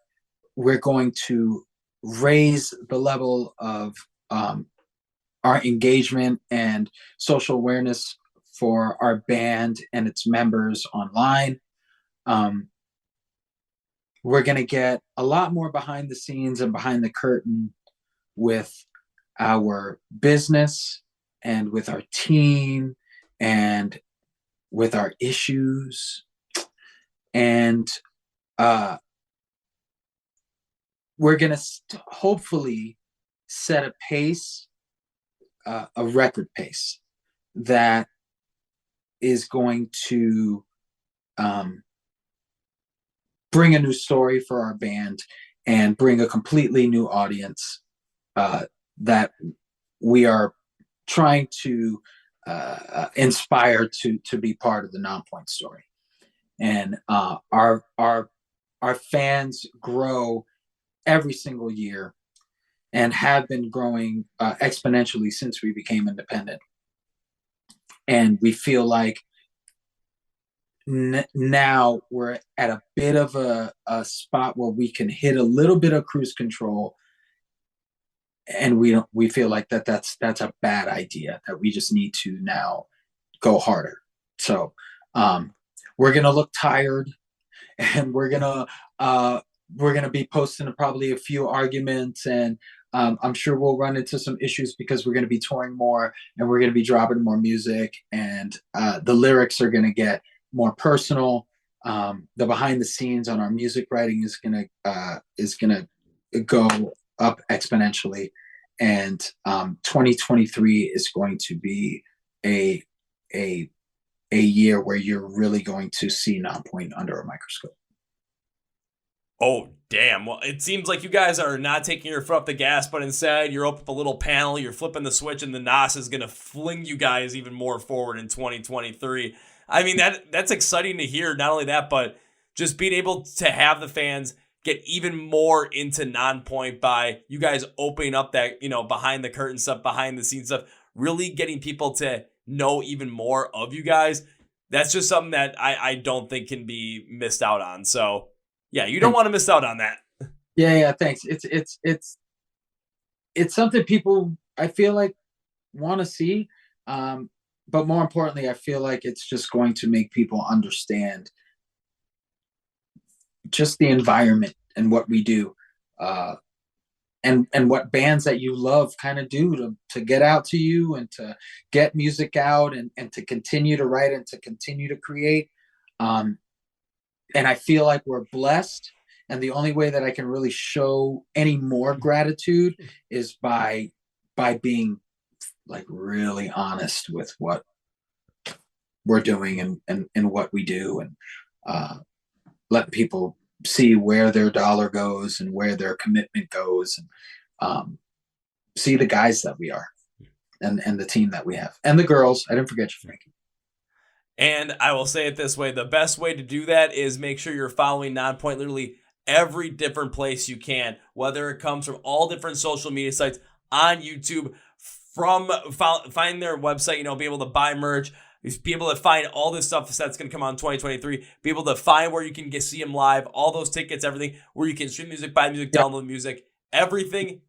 We're going to raise the level of our engagement and social awareness for our band and its members online. We're going to get a lot more behind the scenes and behind the curtain with our business and with our team and with our issues. And we're going to hopefully set a pace, a record pace that is going to bring a new story for our band and bring a completely new audience that we are trying to inspire to be part of the Nonpoint story. And our fans grow every single year and have been growing exponentially since we became independent. And we feel like now we're at a bit of a spot where we can hit a little bit of cruise control, and we feel like that's a bad idea, that we just need to now go harder. So we're gonna look tired, and we're gonna be posting probably a few arguments, and I'm sure we'll run into some issues because we're gonna be touring more and we're gonna be dropping more music, and the lyrics are gonna get more personal. The behind the scenes on our music writing is gonna go up exponentially, and 2023 is going to be a year where you're really going to see Nonpoint under a microscope. Oh, damn. Well, it seems like you guys are not taking your foot off the gas, but instead you're up with a little panel, you're flipping the switch, and the NOS is going to fling you guys even more forward in 2023. I mean, that's exciting to hear. Not only that, but just being able to have the fans get even more into Nonpoint by you guys opening up that, behind the curtain stuff, behind the scenes stuff, really getting people to know even more of you guys. That's just something that I don't think can be missed out on. So yeah, you don't want to miss out on that. Yeah, thanks. It's something people, I feel like, want to see. But more importantly, I feel like it's just going to make people understand just the environment and what we do, and what bands that you love kind of do to get out to you and to get music out and to continue to write and to continue to create. And I feel like we're blessed. And the only way that I can really show any more gratitude is by being like really honest with what we're doing and what we do, and let people see where their dollar goes and where their commitment goes, and see the guys that we are and the team that we have, and the girls. I didn't forget you, Frankie. And I will say it this way. The best way to do that is make sure you're following Nonpoint literally every different place you can, whether it comes from all different social media sites, on YouTube, from find their website, be able to buy merch, be able to find all this stuff that's going to come out in 2023, be able to find where you can see them live, all those tickets, everything, where you can stream music, buy music, download music, everything.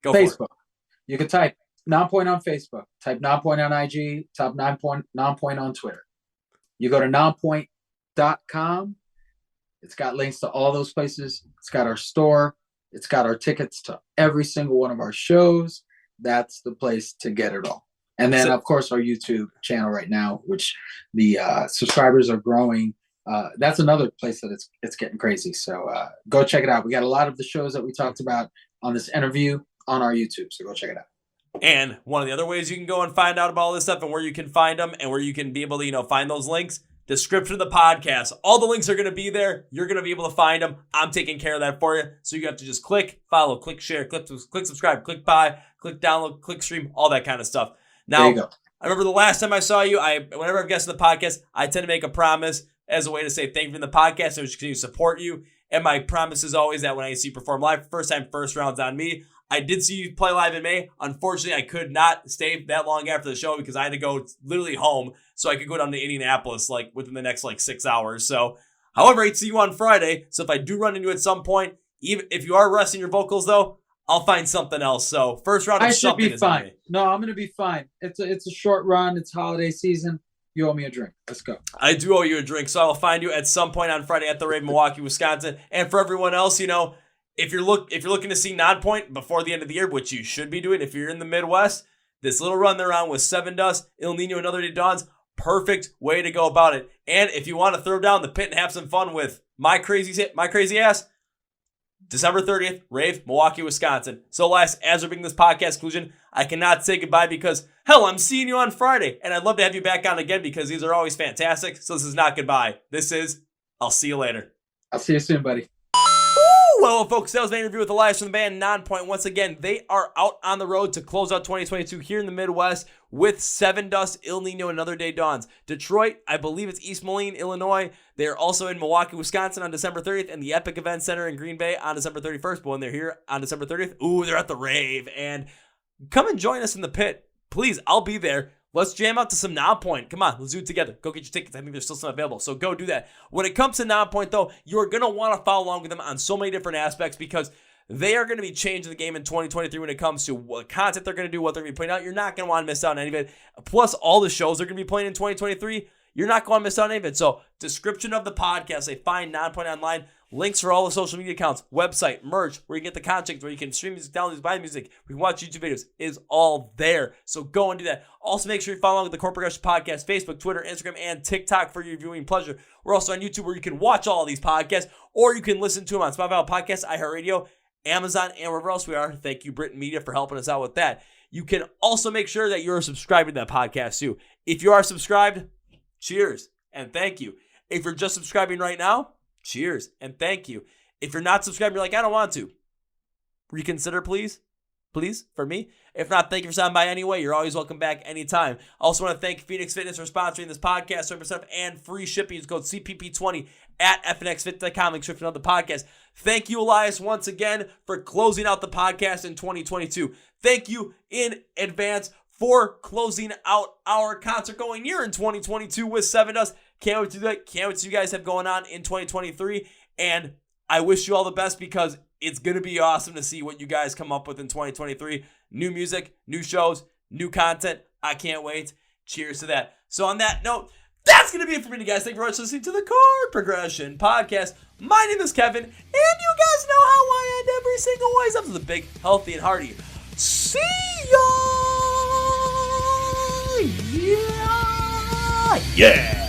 Go Facebook. For it. You can type Nonpoint on Facebook, type Nonpoint on IG, type Nonpoint on Twitter. You go to nonpoint.com. It's got links to all those places. It's got our store. It's got our tickets to every single one of our shows. That's the place to get it all. And then, of course, our YouTube channel right now, which the subscribers are growing. That's another place that it's getting crazy. So go check it out. We got a lot of the shows that we talked about on this interview on our YouTube. So go check it out. And one of the other ways you can go and find out about all this stuff and where you can find them and where you can be able to, find those links, description of the podcast. All the links are going to be there. You're going to be able to find them. I'm taking care of that for you. So you have to just click follow, click share, click subscribe, click buy, click download, click stream, all that kind of stuff. Now, there you go. I remember the last time I saw you, whenever I've guested the podcast, I tend to make a promise as a way to say thank you for the podcast. So I just continue to support you. And my promise is always that when I see you perform live, first round's on me. I did see you play live in May. Unfortunately, I could not stay that long after the show because I had to go literally home so I could go down to Indianapolis within the next 6 hours. So, however, I'd see you on Friday. So if I do run into you at some point, even if you are resting your vocals though, I'll find something else. So first round, I should be fine. No, I'm gonna be fine. It's a short run. It's holiday season. You owe me a drink. Let's go. I do owe you a drink, so I will find you at some point on Friday at the Rave, Milwaukee, Wisconsin. And for everyone else, if you're looking to see Nonpoint before the end of the year, which you should be doing if you're in the Midwest, this little run they're on with Sevendust, El Nino, Another Day Dawns, perfect way to go about it. And if you want to throw down the pit and have some fun with my crazy ass, December 30th, Rave, Milwaukee, Wisconsin. So Elias, as we're bringing this podcast conclusion, I cannot say goodbye because, hell, I'm seeing you on Friday. And I'd love to have you back on again because these are always fantastic. So this is not goodbye. This is, I'll see you later. I'll see you soon, buddy. Well, folks, that was my interview with Elias from the band Nonpoint. Once again, they are out on the road to close out 2022 here in the Midwest with Sevendust, El Nino, Another Day Dawns. Detroit, I believe it's East Moline, Illinois. They're also in Milwaukee, Wisconsin on December 30th and the Epic Event Center in Green Bay on December 31st. But when they're here on December 30th, they're at the Rave. And come and join us in the pit. Please, I'll be there. Let's jam out to some Nonpoint. Come on, let's do it together. Go get your tickets. I think there's still some available, so go do that. When it comes to Nonpoint, though, you're going to want to follow along with them on so many different aspects because they are going to be changing the game in 2023 when it comes to what content they're going to do, what they're going to be putting out. You're not going to want to miss out on any of it. Plus, all the shows they're going to be playing in 2023, you're not going to miss out on any of it. So, description of the podcast, they find Nonpoint online. Links for all the social media accounts, website, merch, where you get the content, where you can stream music, download, buy music, we can watch YouTube videos, is all there. So go and do that. Also, make sure you follow along with the Chord Progression Podcast, Facebook, Twitter, Instagram, and TikTok for your viewing pleasure. We're also on YouTube where you can watch all of these podcasts, or you can listen to them on Spotify Podcasts, iHeart Radio, Amazon, and wherever else we are. Thank you, Britain Media, for helping us out with that. You can also make sure that you're subscribed to that podcast too. If you are subscribed, cheers and thank you. If you're just subscribing right now, cheers and thank you. If you're not subscribed, you're like, I don't want to. Reconsider, please. please, for me. If not, thank you for stopping by anyway. You're always welcome back anytime. I also want to thank Phoenix Fitness for sponsoring this podcast, 30% and free shipping. Use code CPP20 at fnxfit.com. Description of the podcast. Thank you, Elias, once again for closing out the podcast in 2022. Thank you in advance for closing out our concert-going year in 2022 with Sevendust. Can't wait to do it. Can't wait to see you guys have going on in 2023. And I wish you all the best because it's going to be awesome to see what you guys come up with in 2023. New music, new shows, new content. I can't wait. Cheers to that. So on that note, that's going to be it for me, guys. Thank you very much for listening to the Chord Progression Podcast. My name is Kevin, and you guys know how I end every single one. Up to the big, healthy, and hearty. See ya! Yeah!